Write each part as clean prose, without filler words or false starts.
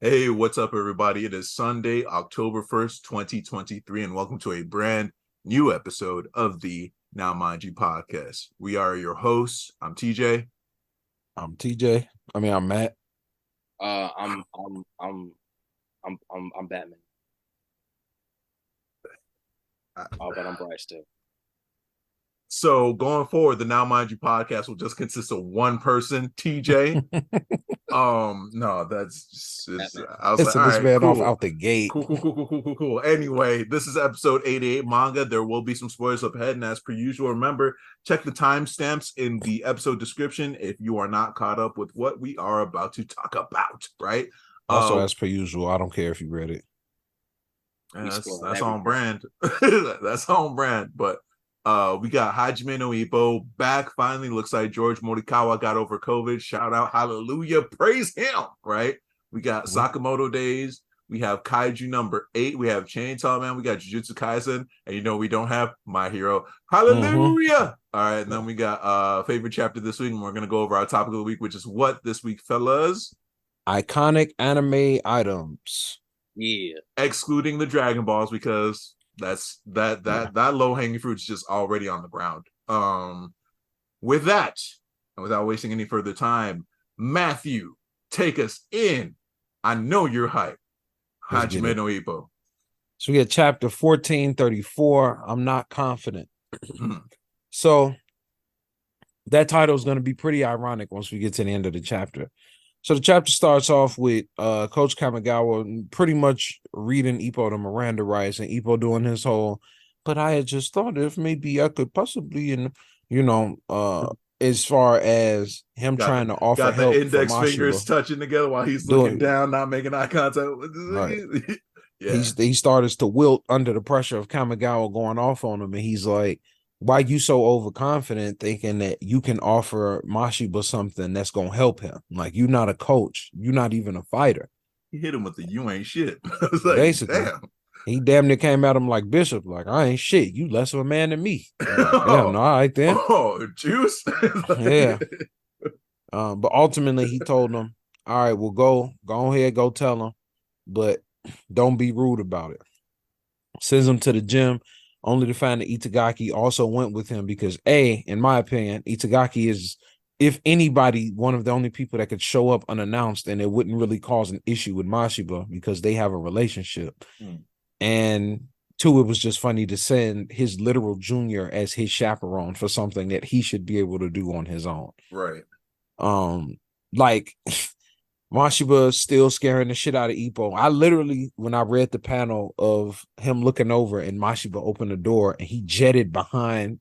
Hey, what's up, everybody? It is Sunday, October 1st, 2023, and welcome to a brand new episode of the Now Mind You podcast. We are your hosts. I'm TJ. I'm TJ. I'm Matt. I'm Batman. But I'm Bryce too. So going forward, the Now Mind You podcast will just consist of one person, TJ. No, that's just, I was like, all This right, man off cool. out the gate. Cool. Anyway, this is episode 88 manga. There will be some spoilers up ahead, and as per usual, remember, check the timestamps in the episode description if you are not caught up with what we are about to talk about, right? Also, as per usual, I don't care if you read it. That's on brand. That's on brand, but we got Hajime no Ippo back finally. Looks like George Morikawa got over COVID. Shout out, hallelujah, praise him, right? We got Sakamoto Days. We have Kaiju number 8. We have Chainsaw Man. We got Jujutsu Kaisen. And we don't have My Hero. Hallelujah. All right, and then we got favorite chapter this week, and we're going to go over our topic of the week, which is what this week, fellas? Iconic anime items. Yeah. Excluding the Dragon Balls, because that low-hanging fruit is just already on the ground. With that, and without wasting any further time, Matthew, take us in. I know you're hyped. Hajime no Ippo. So we get chapter 1434. I'm not confident. So that title is going to be pretty ironic once we get to the end of the chapter. So the chapter starts off with Coach Kamigawa pretty much reading Ippo the Miranda rights, and Ippo doing his whole, but I had just thought if maybe I could possibly, as far as him trying to offer got help, the index fingers touching together while he's looking down, not making eye contact. Right. Yeah. He started to wilt under the pressure of Kamigawa going off on him, and he's like, why you so overconfident thinking that you can offer Mashiba something that's gonna help him? Like, you're not a coach, you're not even a fighter. He hit him with the "you ain't shit." I was like, basically, damn. He damn near came at him like Bishop, like, I ain't shit, you less of a man than me. Like, damn, no, all right then. Oh, juice. Yeah. But ultimately he told him, all right, well, go ahead, go tell him, but don't be rude about it. Sends him to the gym, only to find that Itagaki also went with him because, in my opinion, Itagaki is, if anybody, one of the only people that could show up unannounced, and it wouldn't really cause an issue with Mashiba because they have a relationship. And two, it was just funny to send his literal junior as his chaperone for something that he should be able to do on his own. Right. Like Mashiba is still scaring the shit out of Ippo. I literally, when I read the panel of him looking over and Mashiba opened the door and he jetted behind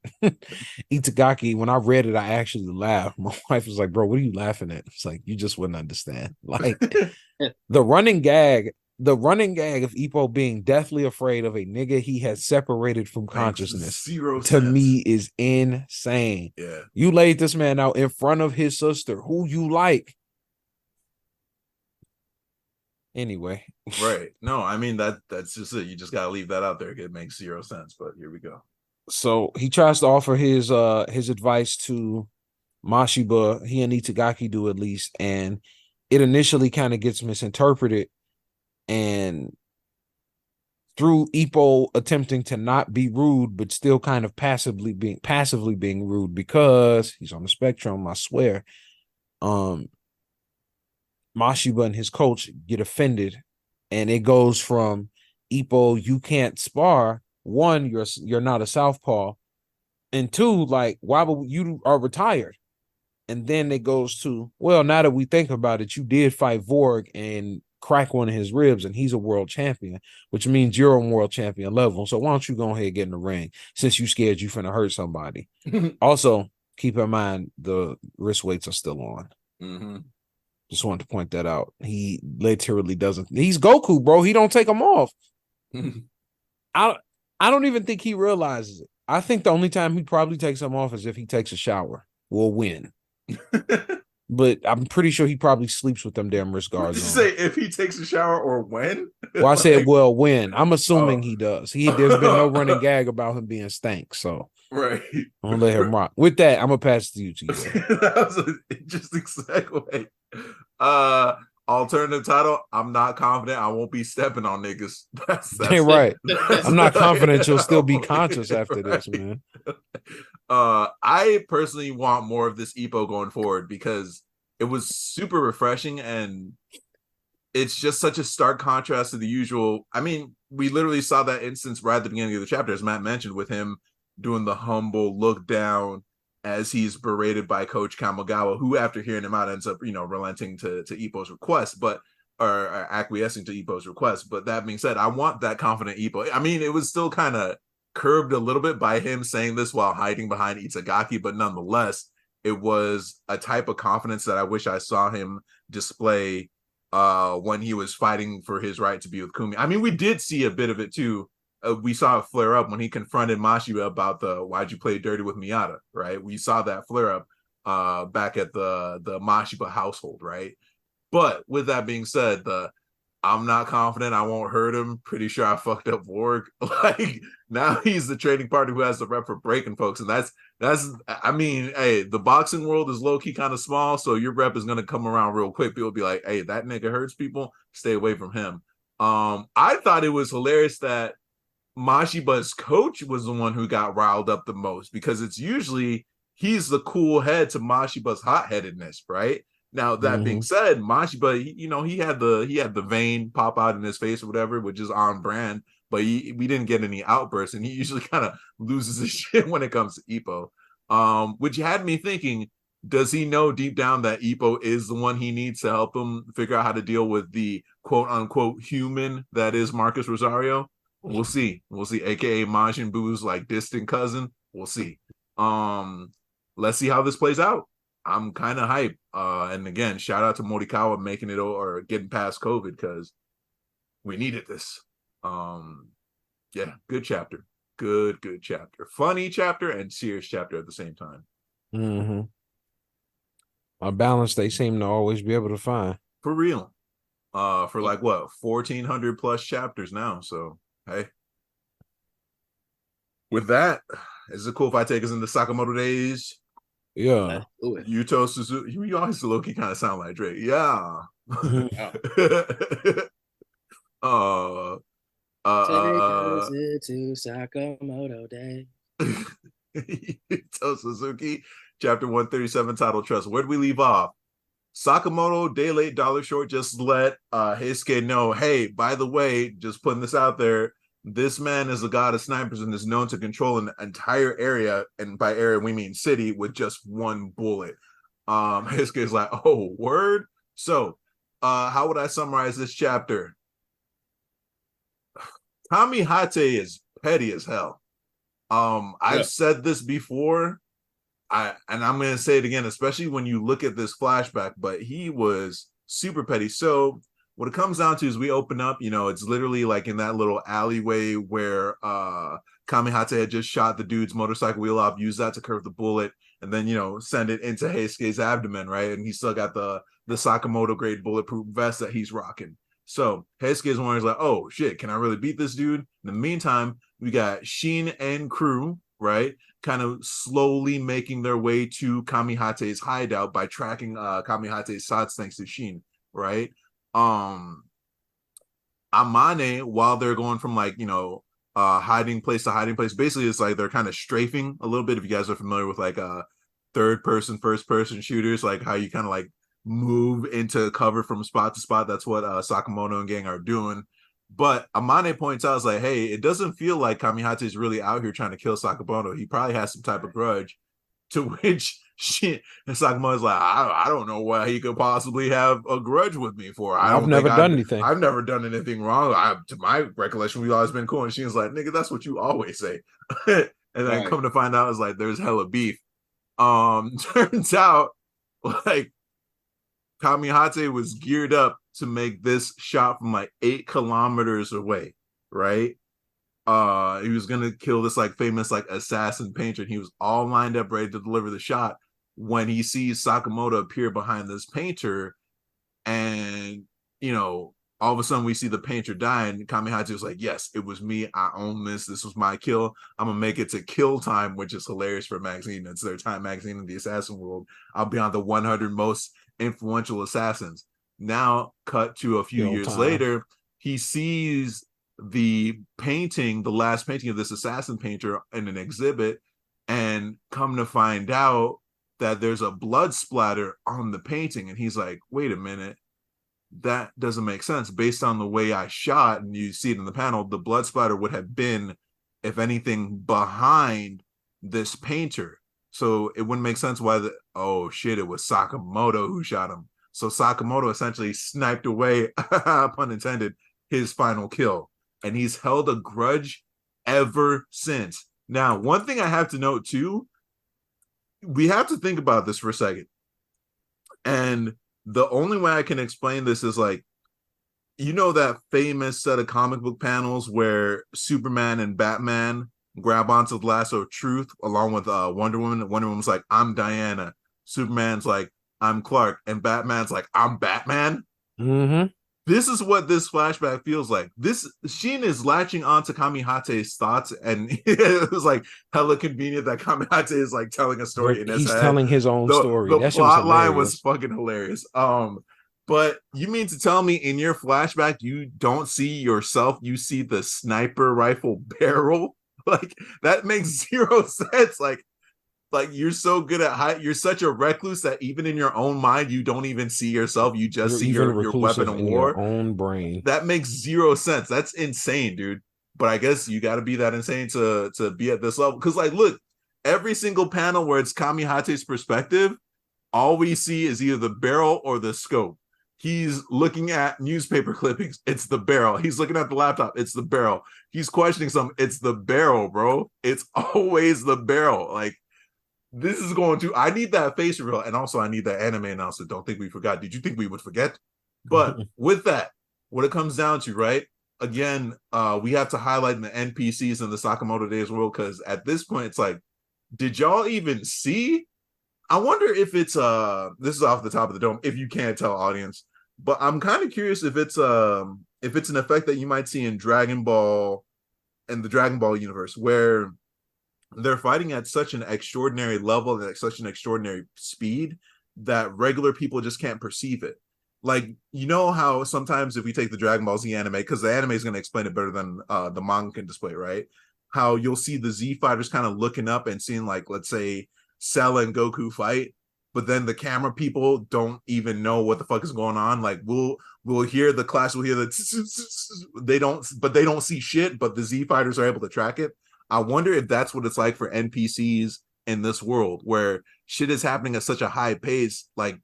Itagaki, when I read it, I actually laughed. My wife was like, bro, what are you laughing at? It's like, you just wouldn't understand. Like the running gag of Ippo being deathly afraid of a nigga he has separated from consciousness to me is insane. Yeah. You laid this man out in front of his sister, who you like. Anyway. Right. No, I mean, that's just it. You just got to leave that out there. It makes zero sense, but here we go. So he tries to offer his advice to Mashiba. He and Itagaki do, at least, and it initially kind of gets misinterpreted, and through Ippo attempting to not be rude but still kind of passively being rude because he's on the spectrum, I swear. Mashiba and his coach get offended, and it goes from Ippo, you can't spar. One, you're not a southpaw, and two, like, why would you are retired? And then it goes to, well, now that we think about it, you did fight Vorg and crack one of his ribs, and he's a world champion, which means you're on world champion level. So why don't you go ahead and get in the ring since you scared you finna hurt somebody? Also, keep in mind the wrist weights are still on. Just wanted to point that out. He literally doesn't. He's Goku, bro. He don't take them off. I don't even think he realizes it. I think the only time he probably takes them off is if he takes a shower. We'll win. But I'm pretty sure he probably sleeps with them damn wrist guards. Did you say if he takes a shower or when? Well, I said, well, when. I'm assuming he does. There's been no running gag about him being stank, so right. I'm gonna let him rock. With that, I'm gonna pass it to you. That was an interesting segue. Alternative title, I'm not confident. I won't be stepping on niggas. That's right. I'm not confident you'll still be right. conscious after this, man. I personally want more of this Ippo going forward because it was super refreshing and it's just such a stark contrast to the usual. I mean, we literally saw that instance right at the beginning of the chapter, as Matt mentioned, with him doing the humble look down as he's berated by Coach Kamigawa, who, after hearing him out, ends up, relenting to Ippo's request, or acquiescing to Ippo's request. But that being said, I want that confident Ippo. I mean, it was still kind of curbed a little bit by him saying this while hiding behind Itagaki, but nonetheless, it was a type of confidence that I wish I saw him display when he was fighting for his right to be with Kumi. I mean, we did see a bit of it too. We saw it flare up when he confronted Mashiba about the why'd you play dirty with Miyata, right? We saw that flare up back at the Mashiba household, right? But with that being said, I'm not confident I won't hurt him. Pretty sure I fucked up Warg. Like, now he's the trading partner who has the rep for breaking folks. And that's I mean, hey, the boxing world is low-key kind of small, so your rep is gonna come around real quick. People be like, hey, that nigga hurts people, stay away from him. I thought it was hilarious that Mashiba's coach was the one who got riled up the most, because it's usually he's the cool head to Mashiba's hot-headedness, right? Now, that being said, Mashiba, he had the vein pop out in his face or whatever, which is on brand, but we didn't get any outbursts, and he usually kind of loses his shit when it comes to Ippo, which had me thinking, does he know deep down that Ippo is the one he needs to help him figure out how to deal with the quote-unquote human that is Marcus Rosario? We'll see, aka Majin Buu's like distant cousin. We'll see. Let's see how this plays out. I'm kind of hyped. And again, shout out to Morikawa making it or getting past COVID, because we needed this. Yeah, good chapter. Good chapter. Funny chapter and serious chapter at the same time. A balance they seem to always be able to find. For real. For like what, 1,400 plus chapters now. So hey. With that, is it cool if I take us into Sakamoto Days? Yeah. Yuto Suzuki. You always low-key kind of sound like Drake. Yeah. Take us into Sakamoto Day. Yuto Suzuki, chapter 137, title Trust. Where'd we leave off? Sakamoto, day late, dollar short, just let Heisuke know, hey, by the way, just putting this out there, this man is a god of snipers and is known to control an entire area, and by area we mean city, with just one bullet. Heisuke is like, oh, word? So, how would I summarize this chapter? Kamihate is petty as hell. I've said this before, and I'm going to say it again, especially when you look at this flashback, but he was super petty. So what it comes down to is we open up, it's literally like in that little alleyway where Kamihate had just shot the dude's motorcycle wheel off, used that to curve the bullet, and then, send it into Heisuke's abdomen, right? And he's still got the Sakamoto grade bulletproof vest that he's rocking. So Heisuke's one is like, oh shit, can I really beat this dude? In the meantime, we got Shin and crew, right, kind of slowly making their way to Kamihate's hideout by tracking Kamihate's shots thanks to Shin, right? Amane, while they're going from like, hiding place to hiding place, basically it's like they're kind of strafing a little bit. If you guys are familiar with like third person, first person shooters, like how you kind of like move into cover from spot to spot, that's what Sakamoto and gang are doing. But Amane points out, is like, hey, it doesn't feel like Kamihate is really out here trying to kill Sakamoto. He probably has some type of grudge. To which Sakamoto's like, I don't know why he could possibly have a grudge with me for. I've never done anything wrong. To my recollection, we've always been cool. And she's like, nigga, that's what you always say. And then come to find out, it's like there's hella beef. Turns out, like, Kamihate was geared up to make this shot from like 8 kilometers away, right? He was gonna kill this like famous like assassin painter, and he was all lined up ready to deliver the shot when he sees Sakamoto appear behind this painter, and all of a sudden we see the painter die, and Kamihate was like, yes, it was me, I own this was my kill, I'm gonna make it to Kill Time, which is hilarious for a magazine. It's their Time magazine in the assassin world. I'll be on the 100 most influential assassins. Now, cut to a few Real years time. later, he sees the painting, the last painting of this assassin painter in an exhibit, and come to find out that there's a blood splatter on the painting. And he's like, wait a minute, that doesn't make sense. Based on the way I shot, and you see it in the panel, the blood splatter would have been, if anything, behind this painter. So it wouldn't make sense why oh shit, it was Sakamoto who shot him. So Sakamoto essentially sniped away, pun intended, his final kill. And he's held a grudge ever since. Now, one thing I have to note too, we have to think about this for a second. And the only way I can explain this is like, you know, that famous set of comic book panels where Superman and Batman grab onto the lasso of truth along with Wonder Woman. Wonder Woman's like, I'm Diana. Superman's like, I'm Clark. And Batman's like, I'm Batman. Mm-hmm. This is what this flashback feels like. Sheen is latching onto Kamihate's thoughts, and it was like hella convenient that Kamihate is like telling a story in his head. He's telling his own story. The plot line was fucking hilarious. But you mean to tell me in your flashback you don't see yourself, you see the sniper rifle barrel? Like, that makes zero sense. Like you're so good at you're such a recluse that even in your own mind you don't even see yourself. You just see your weapon of war. Your own brain. That makes zero sense. That's insane, dude. But I guess you got to be that insane to be at this level. Because like, look, every single panel where it's Kamihate's perspective, all we see is either the barrel or the scope. He's looking at newspaper clippings. It's the barrel. He's looking at the laptop. It's the barrel. He's questioning something. It's the barrel, bro. It's always the barrel. Like, this is going to, I need that face reveal, and also I need that anime announcer. Don't think we forgot. Did you think we would forget? But with that, what it comes down to, right? Again, we have to highlight the NPCs in the Sakamoto Days world, because at this point, it's like, did y'all even see? I wonder if it's this is off the top of the dome, if you can't tell, audience, but I'm kind of curious if it's an effect that you might see in Dragon Ball, in the Dragon Ball universe, where they're fighting at such an extraordinary level and at such an extraordinary speed that regular people just can't perceive it. Like, you know how sometimes if we take the Dragon Ball Z anime, because the anime is going to explain it better than the manga can display, right? How you'll see the Z fighters kind of looking up and seeing, like, let's say Cell and Goku fight, but then the camera people don't even know what the fuck is going on. Like, we'll hear the clash, we'll hear the they don't see shit, but the Z fighters are able to track it. I wonder if that's what it's like for NPCs in this world, where shit is happening at such a high pace. Like,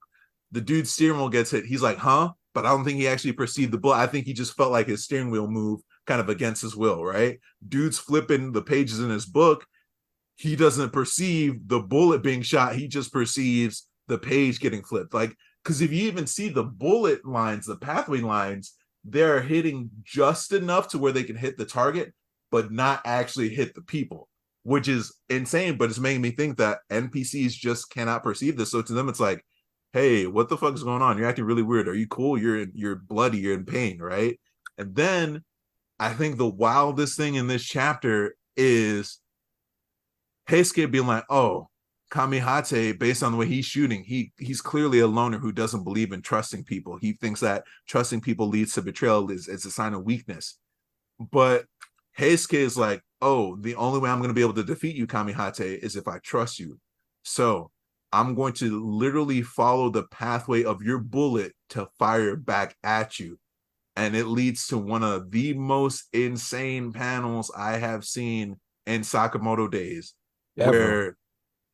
the dude's steering wheel gets hit. He's like, huh? But I don't think he actually perceived the bullet. I think he just felt like his steering wheel moved kind of against his will, right? Dude's flipping the pages in his book. He doesn't perceive the bullet being shot. He just perceives the page getting flipped. Like, because if you even see the bullet lines, the pathway lines, they're hitting just enough to where they can hit the target, but not actually hit the people, which is insane. But it's making me think that NPCs just cannot perceive this. So to them, it's like, hey, what the fuck is going on? You're acting really weird. Are you cool? You're bloody. You're in pain, right? And then I think the wildest thing in this chapter is Heisuke being like, oh, Kamihate, based on the way he's shooting, he's clearly a loner who doesn't believe in trusting people. He thinks that trusting people leads to betrayal is a sign of weakness. But Heisuke is like, oh, the only way I'm going to be able to defeat you, Kamihate, is if I trust you. So I'm going to literally follow the pathway of your bullet to fire back at you. And it leads to one of the most insane panels I have seen in Sakamoto Days, where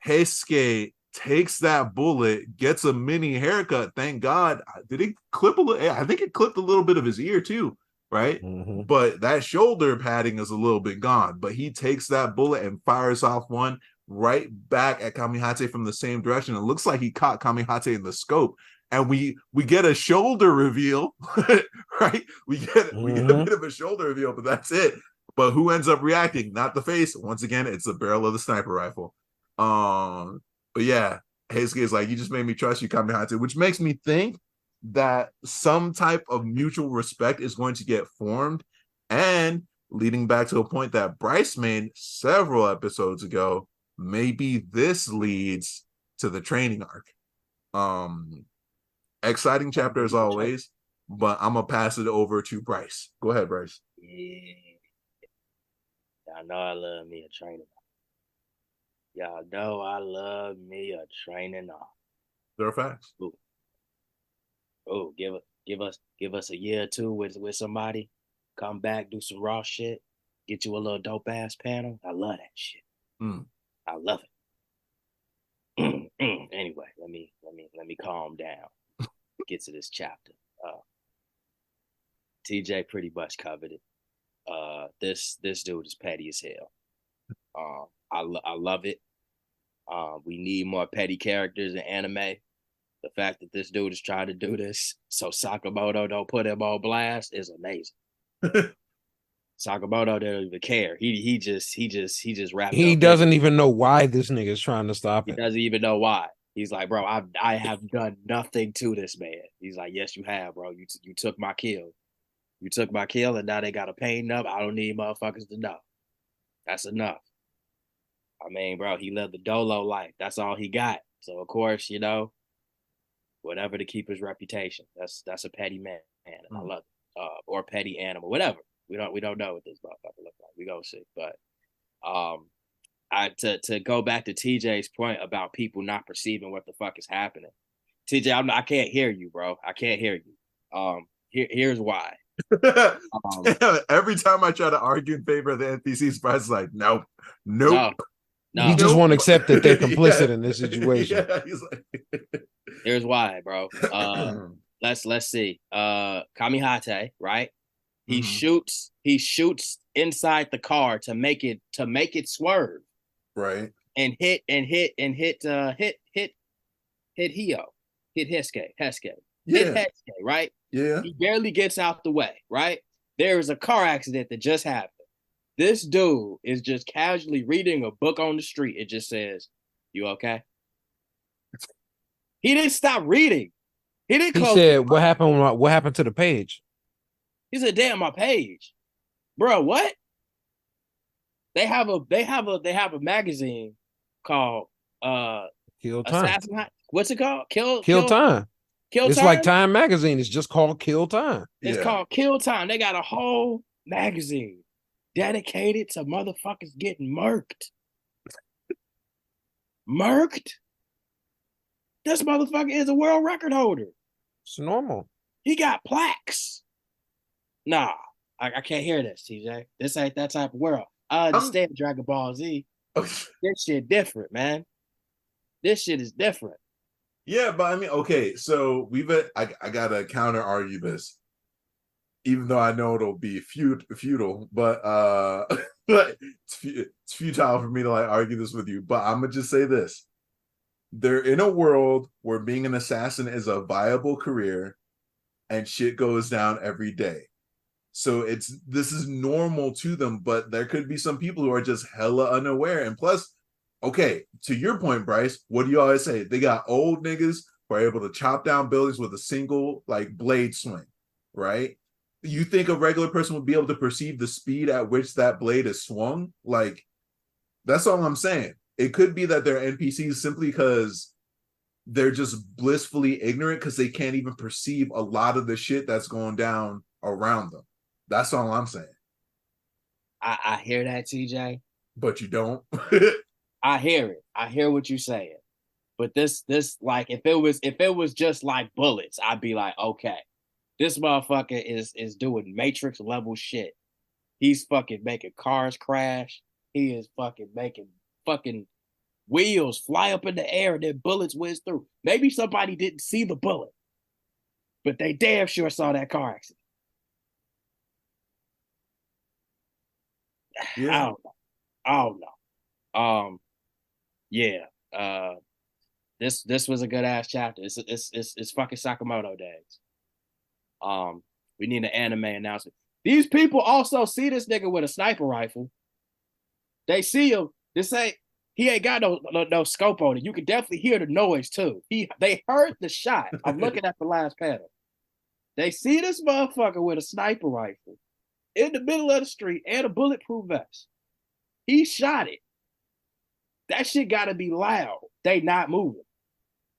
Heisuke takes that bullet, gets a mini haircut. Thank God. Did it clip a little? I think it clipped a little bit of his ear too, right? Mm-hmm. But that shoulder padding is a little bit gone. But he takes that bullet and fires off one right back at Kamihate from the same direction. It looks like he caught Kamihate in the scope. And we get a shoulder reveal, right? We get a bit of a shoulder reveal, but that's it. But who ends up reacting? Not the face. Once again, it's the barrel of the sniper rifle. But yeah, Heisuke is like, you just made me trust you, Kamihate, which makes me think that some type of mutual respect is going to get formed, and leading back to a point that Bryce made several episodes ago, maybe this leads to the training arc. Exciting chapter as always, but I'm gonna pass it over to Bryce. Go ahead, Bryce. Yeah. Y'all know I love me a training. Y'all know I love me a training off. There are facts. Oh, give us a year or two with somebody. Come back, do some raw shit. Get you a little dope ass panel. I love that shit. I love it. Anyway, let me calm down. Get to this chapter. TJ pretty much covered it. This dude is petty as hell. I love it. We need more petty characters in anime. The fact that this dude is trying to do this so Sakamoto don't put him on blast is amazing. Sakamoto doesn't even care. He just wrapped He up. doesn't even know why this nigga is trying to stop it. He doesn't even know why. He's like, bro, I have done nothing to this man. He's like, yes, you have, bro. You took my kill. You took my kill, and now they got to pain up. I don't need motherfuckers to know. That's enough. I mean, bro, he lived the dolo life. That's all he got. So of course, whatever to keep his reputation. That's a petty man, and I love it. Or petty animal, whatever. We don't know what this motherfucker looks like. We gonna see. But to go back to TJ's point about people not perceiving what the fuck is happening. TJ, I can't hear you, bro. I can't hear you. Here's why. Every time I try to argue in favor of the NPCs, Bryce is like, nope. No, he just won't accept that they're complicit in this situation. Yeah, he's like... Here's why, bro. Let's see. Kamihate, right? He shoots inside the car to make it swerve. Right. And hit Hio. Hit Hesuke. Yeah. Hit Hesuke, right? Yeah. He barely gets out the way, right? There is a car accident that just happened. This dude is just casually reading a book on the street. It just says, "You okay?" He didn't stop reading. He didn't. He said, "What happened? What happened to the page?" He said, "Damn, my page, bro. What? They have a magazine called Kill Time. What's it called? Kill Time. It's Time? like Time Magazine. It's just called Kill Time. It's called Kill Time. They got a whole magazine dedicated to motherfuckers getting murked. Murked? This motherfucker is a world record holder. It's normal. He got plaques. Nah, I can't hear this, TJ. This ain't that type of world. I understand Dragon Ball Z. This shit different, man. This shit is different. Yeah, but I mean, okay, so I gotta counter argue this, even though I know it'll be futile, but but it's futile for me to like argue this with you. But I'm gonna just say this: they're in a world where being an assassin is a viable career, and shit goes down every day. So this is normal to them, but there could be some people who are just hella unaware. And plus, okay, to your point, Bryce, what do you always say? They got old niggas who are able to chop down buildings with a single like blade swing, right? You think a regular person would be able to perceive the speed at which that blade is swung? Like, that's all I'm saying. It could be that they're NPCs simply because they're just blissfully ignorant because they can't even perceive a lot of the shit that's going down around them. That's all I'm saying. I hear that, TJ. But you don't. I hear it. I hear what you're saying. But this like if it was just like bullets, I'd be like, okay, this motherfucker is doing Matrix level shit. He's fucking making cars crash. He is fucking making fucking wheels fly up in the air and then bullets whiz through. Maybe somebody didn't see the bullet, but they damn sure saw that car accident. Yeah. I don't know. Yeah. This was a good ass chapter. It's fucking Sakamoto Days. We need an anime announcement. These people also see this nigga with a sniper rifle. They see him. He ain't got no scope on it. You can definitely hear the noise too. They heard the shot. I'm looking at the last panel. They see this motherfucker with a sniper rifle in the middle of the street and a bulletproof vest. He shot it. That shit gotta be loud. They not moving.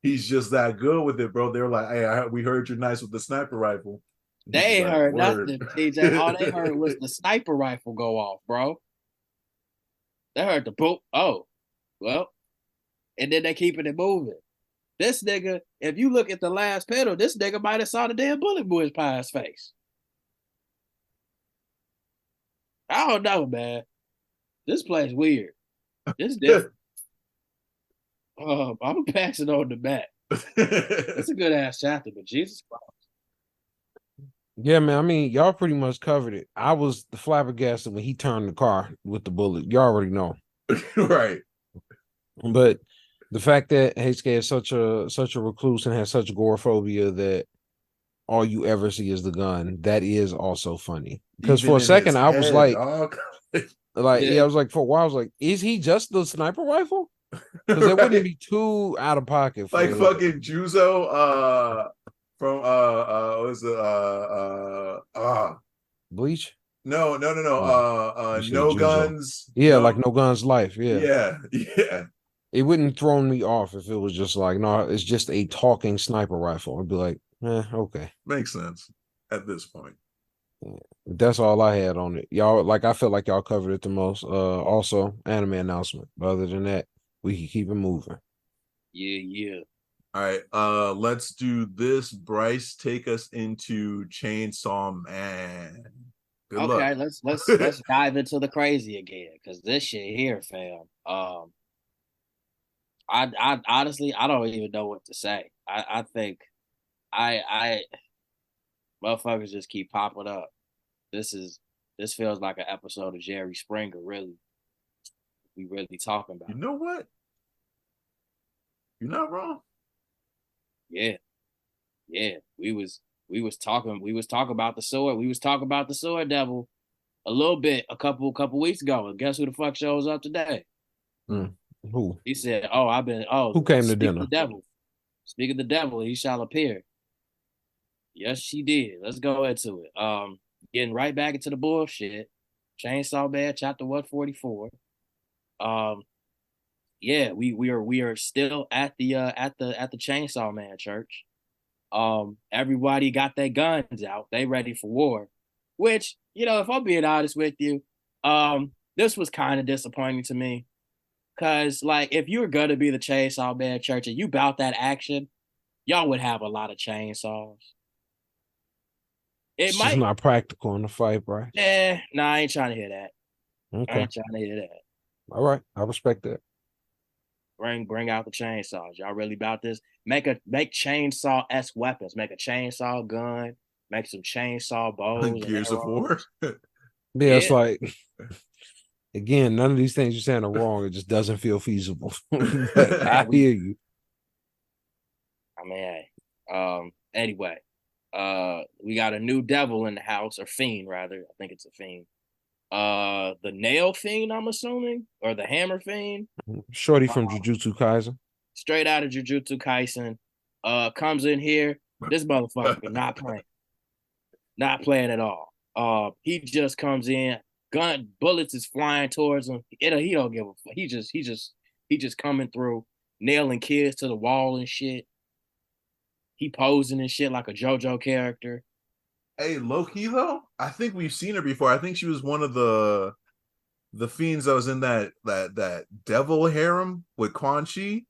He's just that good with it, bro. They're like, hey, we heard you're nice with the sniper rifle. They ain't like, heard word. nothing, TJ. All they heard was the sniper rifle go off, bro. They heard the boop. Oh, well, and then they keeping it moving. This nigga, if you look at the last panel, this nigga might have saw the damn bullet whiz by his face. I don't know, man. This place weird. This different. I'm gonna pass it on the back. It's a good ass chapter, but Jesus Christ. Yeah, man. I mean, y'all pretty much covered it. I was the flabbergasted when he turned the car with the bullet. You already know, right? But the fact that Heisuke is such a recluse and has such agoraphobia that all you ever see is the gun, that is also funny. Because for a second, I was like, I was like, for a while, I was like, is he just the sniper rifle? Because it wouldn't be too out of pocket. For like fucking Juzo, from was it Bleach? No. No Guns. Yeah, like No Guns Life. Yeah. It wouldn't throw me off if it was just like, no, it's just a talking sniper rifle. I'd be like, okay. Makes sense at this point. That's all I had on it. Y'all, like, I feel like y'all covered it the most. Also, anime announcement. But other than that, we can keep it moving. Yeah. All right. Let's do this. Bryce, take us into Chainsaw Man. Good luck. let's dive into the crazy again, because this shit here, fam. I honestly, I don't even know what to say. I think I motherfuckers just keep popping up. This feels like an episode of Jerry Springer, really. We really talking about. You know what? You're not wrong. Yeah. We was talking about the sword. We was talking about the sword devil a little bit a couple weeks ago. And guess who the fuck shows up today? Who? He said, who came to dinner? The devil. Speak of the devil, he shall appear. Yes, she did. Let's go into it. Getting right back into the bullshit. Chainsaw Man, chapter 144. Yeah, we are still at the Chainsaw Man church. Everybody got their guns out. They ready for war. Which, if I'm being honest with you, this was kind of disappointing to me. Cause like, if you were gonna be the Chainsaw Man church and you bout that action, y'all would have a lot of chainsaws. It's just not practical in the fight, bro. I ain't trying to hear that. Okay. I ain't trying to hear that. All right, I respect that. Bring out the chainsaws. Y'all really about this? Make chainsaw-esque weapons. Make a chainsaw gun. Make some chainsaw bows. Gears of War. It's like, again, none of these things you're saying are wrong. It just doesn't feel feasible. I hear you. I mean, hey. Anyway, we got a new devil in the house, or fiend rather. I think it's a fiend. The nail fiend, I'm assuming, or the hammer fiend. Shorty from Jujutsu Kaisen. Straight out of Jujutsu Kaisen. Comes in here. This motherfucker not playing. Not playing at all. He just comes in. Gun bullets is flying towards him. He don't give a fuck. He just coming through, nailing kids to the wall and shit. He posing and shit like a JoJo character. Hey, low-key though, I think we've seen her before. I think she was one of the fiends that was in that devil harem with Quan Chi.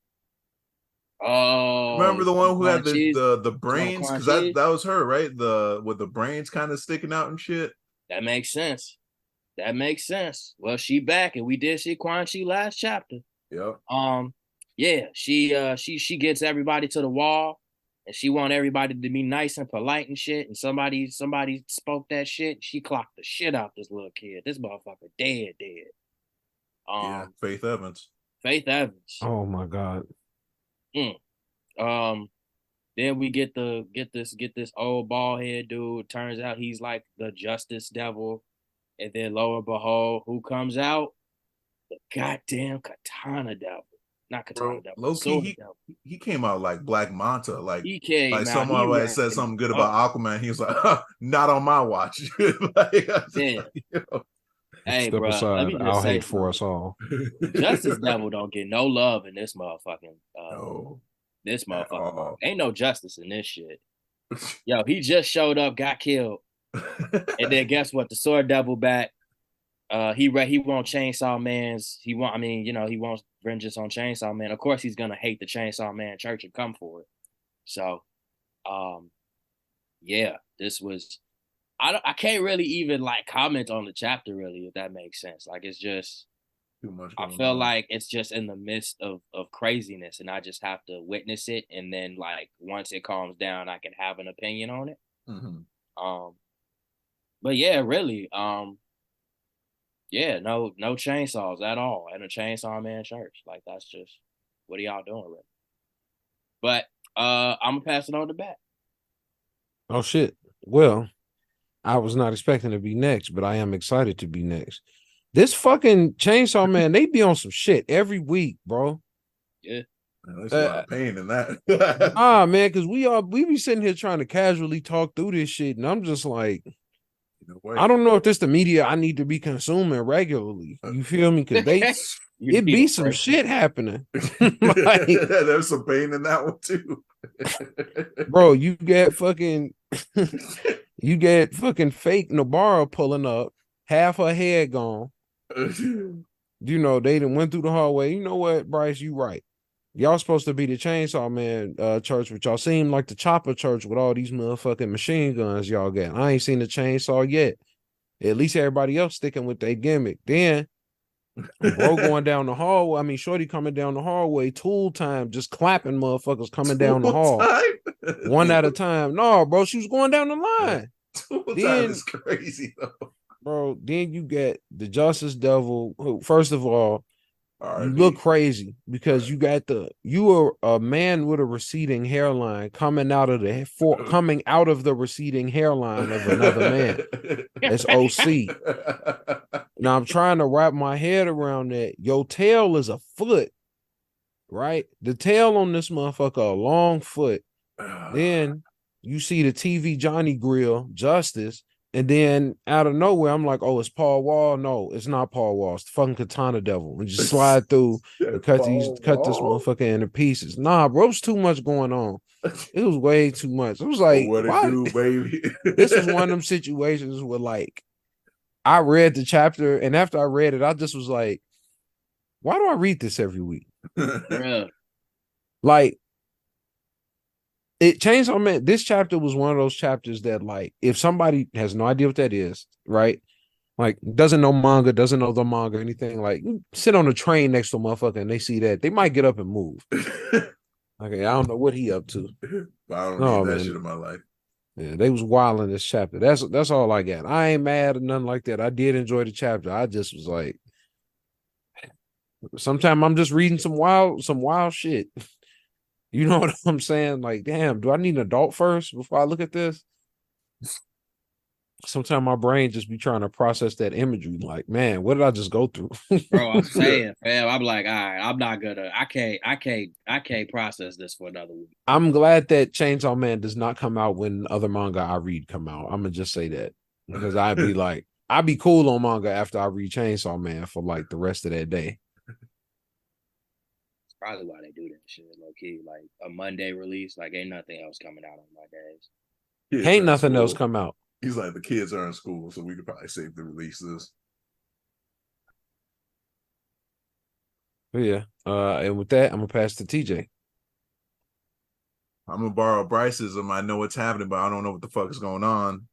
Oh, remember the one who had the brains? Because that was her, right? With the brains kind of sticking out and shit. That makes sense. Well, she back, and we did see Quan Chi last chapter. Yep. Yeah, she gets everybody to the wall. And she want everybody to be nice and polite and shit. And somebody spoke that shit. She clocked the shit out this little kid. This motherfucker dead. Yeah, Faith Evans. Oh my God. Then we get this old bald head dude. Turns out he's like the Justice Devil. And then lo and behold, who comes out? The goddamn Katana Devil. Not Katana Devil. Low-key, he came out like Black Manta. Like, he came like out, someone had said something good about Aquaman. He was like, not on my watch. Like, hey, step bro, aside. I'll hate for us all. Justice Devil don't get no love in this motherfucking. No. This motherfucker ain't no justice in this shit. Yo, he just showed up, got killed, and then guess what? The Sword Devil back. He wants Chainsaw Man's. He wants vengeance on Chainsaw Man. Of course, he's gonna hate the Chainsaw Man Church and come for it. So, yeah, this was. I can't really even like comment on the chapter really, if that makes sense. Like it's just too much. I feel like it's just in the midst of craziness, and I just have to witness it, and then like once it calms down, I can have an opinion on it. Mm-hmm. But yeah, really, yeah, no chainsaws at all, and a Chainsaw Man church. Like that's just what are y'all doing, really? But I'm gonna pass it on to Bat. Oh shit! Well, I was not expecting to be next, but I am excited to be next. This fucking Chainsaw Man, they be on some shit every week, bro. Yeah. There's a lot of pain in that. Man, because we be sitting here trying to casually talk through this shit, and I'm just like, I don't know if this the media I need to be consuming regularly. You feel me? Because it be some shit happening. Like, there's some pain in that one too. Bro, you get fucking fake Nobara pulling up, half her head gone. You know, they done went through the hallway. You know what, Bryce, you right. Y'all supposed to be the Chainsaw Man church, but y'all seem like the Chopper church with all these motherfucking machine guns y'all got. I ain't seen the chainsaw yet. At least everybody else sticking with their gimmick. Then bro going down the hallway. I mean, shorty coming down the hallway, tool time, just clapping motherfuckers coming down the hall. One at a time. No, bro, she was going down the line. Tool time is crazy, though. Bro, then you get the Justice Devil, who, first of all, you look crazy because you are a man with a receding hairline coming out of the receding hairline of another man. That's OC. Now I'm trying to wrap my head around that. Your tail is a foot, right? The tail on this motherfucker a long foot. Then you see the TV Johnny Grill Justice. And then out of nowhere, I'm like, oh, it's Paul Wall. No, it's not Paul Wall. It's the fucking Katana Devil. And just slide through and cut this motherfucker into pieces. Nah, bro, it's too much going on. It was way too much. It was like, what it do, baby? This was one of them situations where, like, I read the chapter, and after I read it, I just was like, why do I read this every week? Like, Chainsaw Man, this chapter was one of those chapters that, like, if somebody has no idea what that is, right? Like, doesn't know manga, doesn't know the manga, anything, like, sit on a train next to a motherfucker and they see that, they might get up and move. Okay, I don't know what he up to. I don't need that shit in my life. Yeah, they was wild in this chapter. That's all I got. I ain't mad or nothing like that. I did enjoy the chapter. I just was like, sometimes I'm just reading some wild shit. You know what I'm saying? Like, damn, do I need an adult first before I look at this? Sometimes my brain just be trying to process that imagery. Like, man, what did I just go through? Bro, I'm saying, fam, I'm like, all right, I'm not gonna, I can't process this for another week. I'm glad that Chainsaw Man does not come out when other manga I read come out. I'm gonna just say that because I'd be cool on manga after I read Chainsaw Man for like the rest of that day. Probably why they do that shit, low key. Like a Monday release, like ain't nothing else coming out on my days. Ain't nothing else come out. He's like, the kids are in school, so we could probably save the releases. Yeah. And with that, I'm gonna pass to TJ. I'm gonna borrow Bryce's. I know what's happening, but I don't know what the fuck is going on.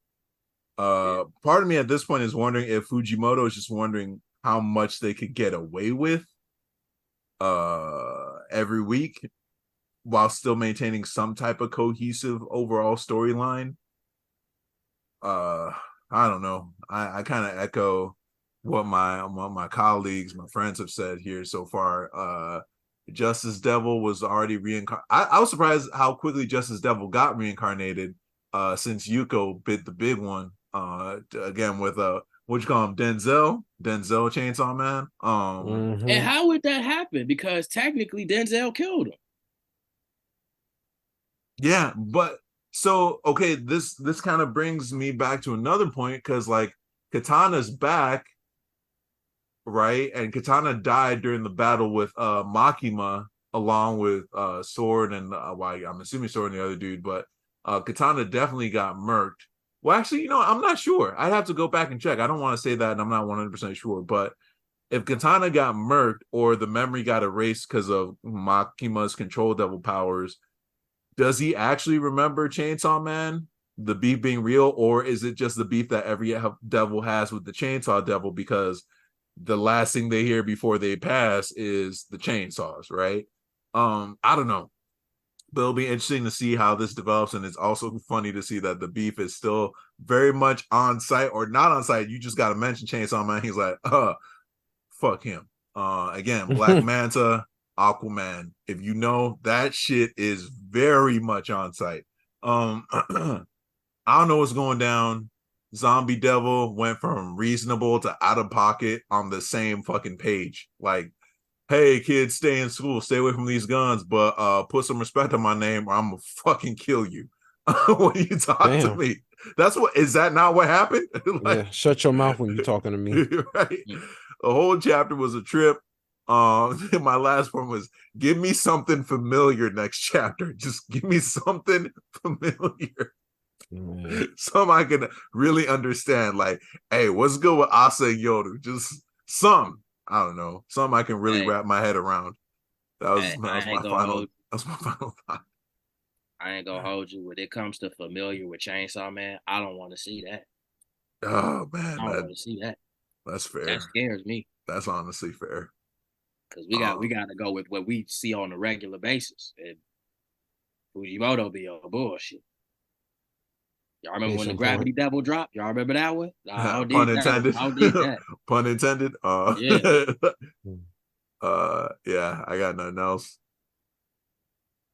Part of me at this point is wondering if Fujimoto is just wondering how much they could get away with every week while still maintaining some type of cohesive overall storyline. I don't know. I kind of echo what my colleagues, my friends have said here so far. Justice Devil was already reincarnated. I was surprised how quickly Justice Devil got reincarnated since Yuko bit the big one again with what you call him, Denzel Chainsaw Man. And how would that happen? Because technically Denzel killed him. Yeah, but so okay, this kind of brings me back to another point because like Katana's back, right? And Katana died during the battle with Makima along with Sword and I'm assuming Sword and the other dude, but Katana definitely got murked. Well, actually, I'm not sure. I'd have to go back and check. I don't want to say that, and I'm not 100% sure. But if Katana got murked or the memory got erased because of Makima's control devil powers, does he actually remember Chainsaw Man, the beef being real, or is it just the beef that every devil has with the Chainsaw Devil because the last thing they hear before they pass is the chainsaws, right? I don't know. But it'll be interesting to see how this develops, and it's also funny to see that the beef is still very much on site or not on site. You just got to mention Chainsaw Man. He's like, fuck him. Again, Black Manta, Aquaman. If you know, that shit is very much on site. I don't know what's going down. Zombie Devil went from reasonable to out of pocket on the same fucking page. Like, hey kids, stay in school, stay away from these guns, but put some respect on my name or I'm gonna fucking kill you. When you talk to me. Is that not what happened? Yeah, shut your mouth when you're talking to me. Right. The whole chapter was a trip. My last one was give me something familiar next chapter. Just give me something familiar. Some I can really understand. Like, hey, what's good with Asa and Yoru? Just some. I don't know. Some I can really wrap my head around. That was my final thought. I ain't gonna hold you. When it comes to familiar with Chainsaw Man, I don't want to see that. Oh man, I don't want to see that. That's fair. That scares me. That's honestly fair. Because we got to go with what we see on a regular basis. And Fujimoto be on bullshit. Y'all remember when the Gravity Devil dropped? Y'all remember that one? Pun intended. Pun intended. Yeah, I got nothing else.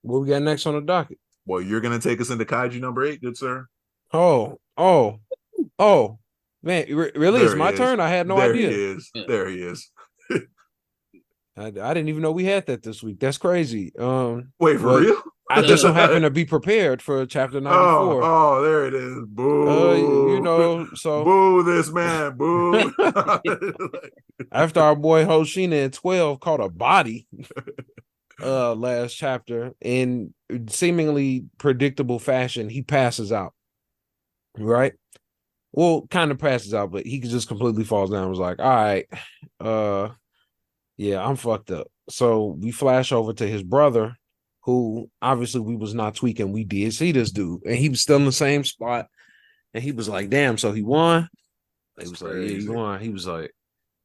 What we got next on the docket? Well, you're gonna take us into Kaiju number 8, good sir. Oh, man, really? It's my turn? I had no idea. There he is. I didn't even know we had that this week. That's crazy. Wait, for real? I just don't happen to be prepared for chapter 94. Oh, there it is. Boo. So boo this man. Boo. After our boy Hoshina in 12 caught a body last chapter in seemingly predictable fashion, he passes out. Right? Well, kind of passes out, but he just completely falls down and was like, all right, yeah, I'm fucked up. So we flash over to his brother, who obviously we was not tweaking. We did see this dude, and he was still in the same spot. And he was like, damn, so he won? He was like, yeah, he won. He was like,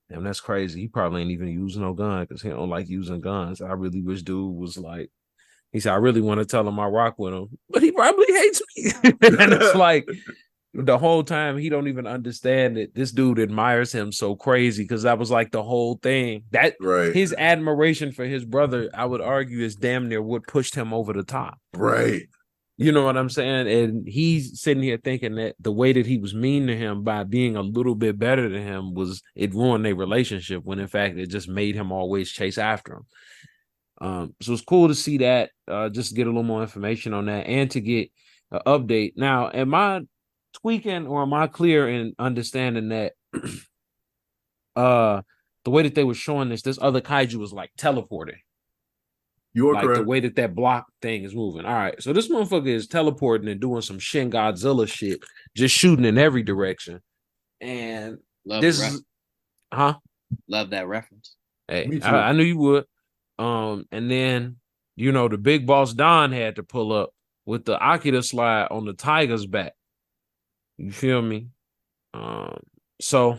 damn, that's crazy. He probably ain't even using no gun because he don't like using guns. I really wish dude was like, he said, I really want to tell him I rock with him, but he probably hates me. And it's like, the whole time he don't even understand that this dude admires him so crazy, because that was like the whole thing. That his admiration for his brother, I would argue, is damn near what pushed him over the top. Right. You know what I'm saying? And he's sitting here thinking that the way that he was mean to him by being a little bit better than him it ruined their relationship, when in fact it just made him always chase after him. So it's cool to see that, just to get a little more information on that and to get an update. Now, am I tweaking or am I clear in understanding that the way that they were showing this other kaiju was like teleporting? You're like correct. The way that block thing is moving. All right, so this motherfucker is teleporting and doing some Shin Godzilla shit, just shooting in every direction. And love that reference. Hey, I knew you would. And then the big boss Don had to pull up with the Akira slide on the tiger's back. You feel me? So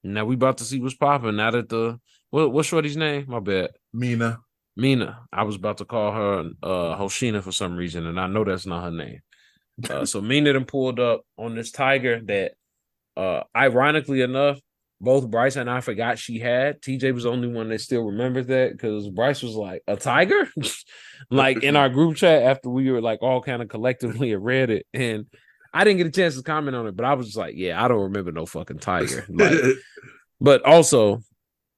now we about to see what's popping. Now that what's Shorty's name? My bad. Mina. I was about to call her Hoshina for some reason, and I know that's not her name. So Mina done pulled up on this tiger that, ironically enough, both Bryce and I forgot she had. TJ was the only one that still remembered that, because Bryce was like, a tiger? Like in our group chat after we were like all kind of collectively read it, and I didn't get a chance to comment on it, but I was just like, yeah, I don't remember no fucking tiger. Like, but also,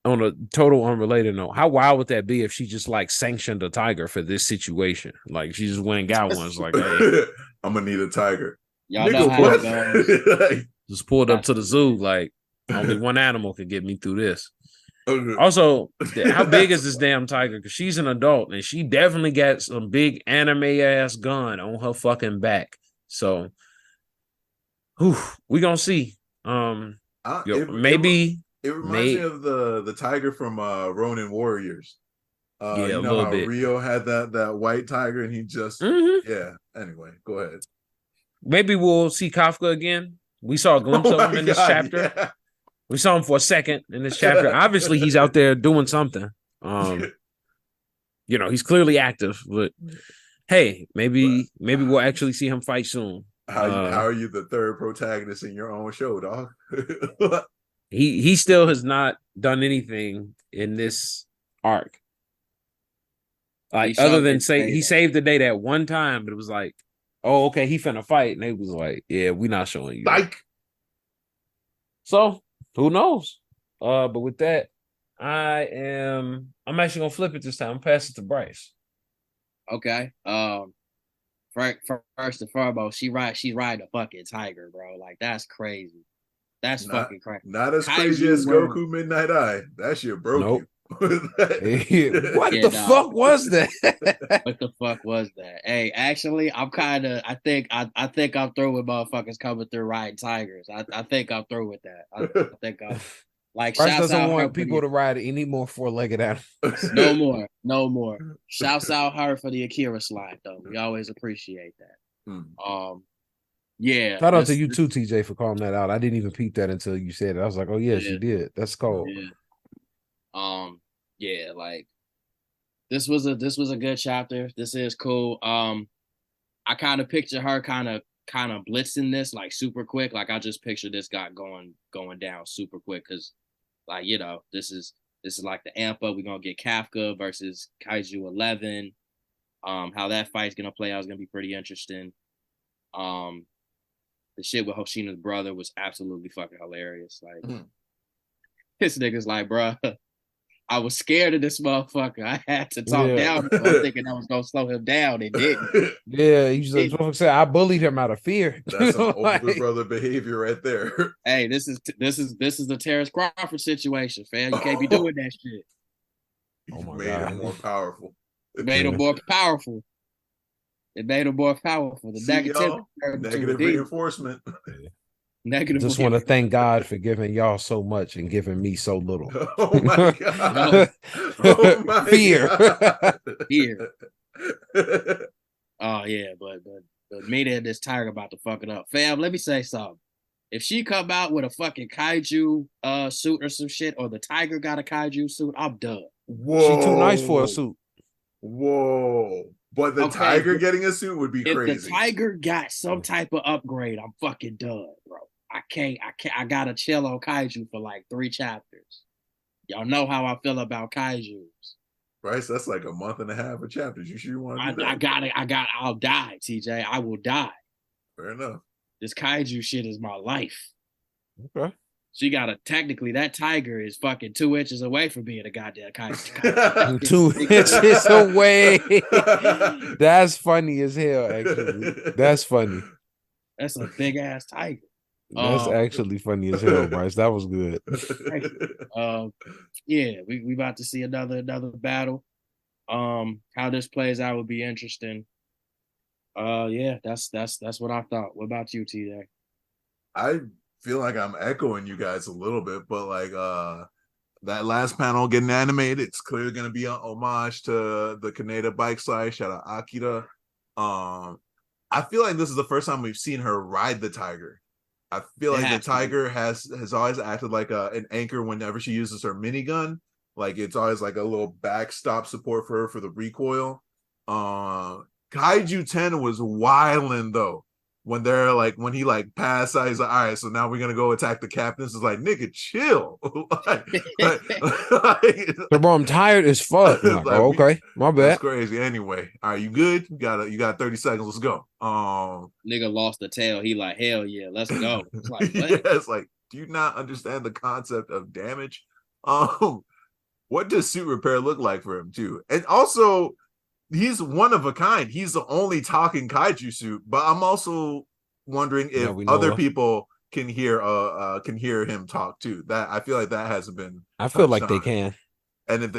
on a total unrelated note, how wild would that be if she just like sanctioned a tiger for this situation? Like she just went and got one. It's like, hey, I'm gonna need a tiger. Y'all know how it goes. Just pulled up to the zoo. Like only one animal could get me through this. Okay. Also, how big is this damn tiger? Because she's an adult and she definitely got some big anime ass gun on her fucking back. So, we gonna see. Maybe it reminds me of the tiger from Ronin Warriors. Yeah, you a know little how bit. Rio had that white tiger and he just yeah. Anyway, go ahead. Maybe we'll see Kafka again. We saw a glimpse of him in this chapter. Yeah. We saw him for a second in this chapter. Obviously, he's out there doing something. He's clearly active, but hey, maybe we'll actually see him fight soon. How are you the third protagonist in your own show, dog? he still has not done anything in this arc. Like, other than say he saved the day that one time, but it was like, oh, okay, he finna fight. And they was like, yeah, we not showing you. Like, so who knows? But with that, I'm actually gonna flip it this time. I'm passing it to Bryce. Okay. First and foremost, she's riding a fucking tiger, bro. Like, that's crazy. That's fucking crazy. Not as crazy as Goku Midnight Eye. That shit broke you. What the fuck was that? What the fuck was that? Hey, actually, I think I'm through with motherfuckers coming through riding tigers. I think I'm through with that. I think I'm like, Bryce doesn't want people to ride any more four-legged animals. No more. Shouts out her for the Akira slide though. We always appreciate that. Yeah. Shout out to you too, TJ, for calling that out. I didn't even peep that until you said it. I was like, oh yeah, she did. That's cold. Yeah. Yeah, like this was a good chapter. This is cool. I kind of picture her kind of blitzing this like super quick. Like, I just picture this guy going down super quick because, like, this is like the amp up. We're gonna get Kafka versus Kaiju 11. How that fight's gonna play out is gonna be pretty interesting. The shit with Hoshina's brother was absolutely fucking hilarious. Like, this nigga's like, bruh, I was scared of this motherfucker. I had to talk down. I was thinking I was gonna slow him down. It didn't. Yeah, he's like, I bullied him out of fear. That's some older brother behavior right there. Hey, this is the Terrence Crawford situation, fam. You can't be doing that shit. Oh my God. Him more powerful. It made him more powerful. The negative reinforcement. Negative. Just want to thank God for giving y'all so much and giving me so little. Oh my God. Oh my fear. God. Fear. Oh yeah, but Mina and this tiger about to fuck it up. Fam, let me say something. If she come out with a fucking kaiju suit or some shit, or the tiger got a kaiju suit, I'm done. Whoa. She too nice for a suit. Whoa. But the tiger getting a suit would be crazy. If the tiger got some type of upgrade, I'm fucking done, bro. I gotta chill on kaiju for like 3 chapters. Y'all know how I feel about kaijus. Bryce, that's like a month and a half of chapters. You sure you want to do that? I'll die, TJ. I will die. Fair enough. This kaiju shit is my life. Okay. She technically, that tiger is fucking 2 inches away from being a goddamn kaiju. 2 inches away. That's funny as hell, actually. That's funny. That's a big ass tiger. That's actually funny as hell, Bryce. That was good. Yeah, we about to see another battle. How this plays out would be interesting. Yeah, that's what I thought. What about you, TJ? I feel like I'm echoing you guys a little bit, but like that last panel getting animated, it's clearly going to be an homage to the Kaneda bike slide. Shout out Akira. I feel like this is the first time we've seen her ride the tiger. I feel like the tiger has always acted like an anchor whenever she uses her minigun. Like, it's always like a little backstop support for her for the recoil. Kaiju 10 was wilding though. When he passed out, he's like, all right, so now we're gonna go attack the captains. It's like, nigga, chill. Bro, I'm tired as fuck. Like, oh, okay, my bad. That's crazy. Anyway, all right, you good? You got 30 seconds. Let's go. Nigga lost the tail. He like, hell yeah, let's go. It's like, what? Yeah, it's like, do you not understand the concept of damage? What does suit repair look like for him too? And also, he's one of a kind. He's the only talking kaiju suit. But I'm also wondering if other people can hear him talk too. That I feel like that hasn't been. I feel like on. they can. And if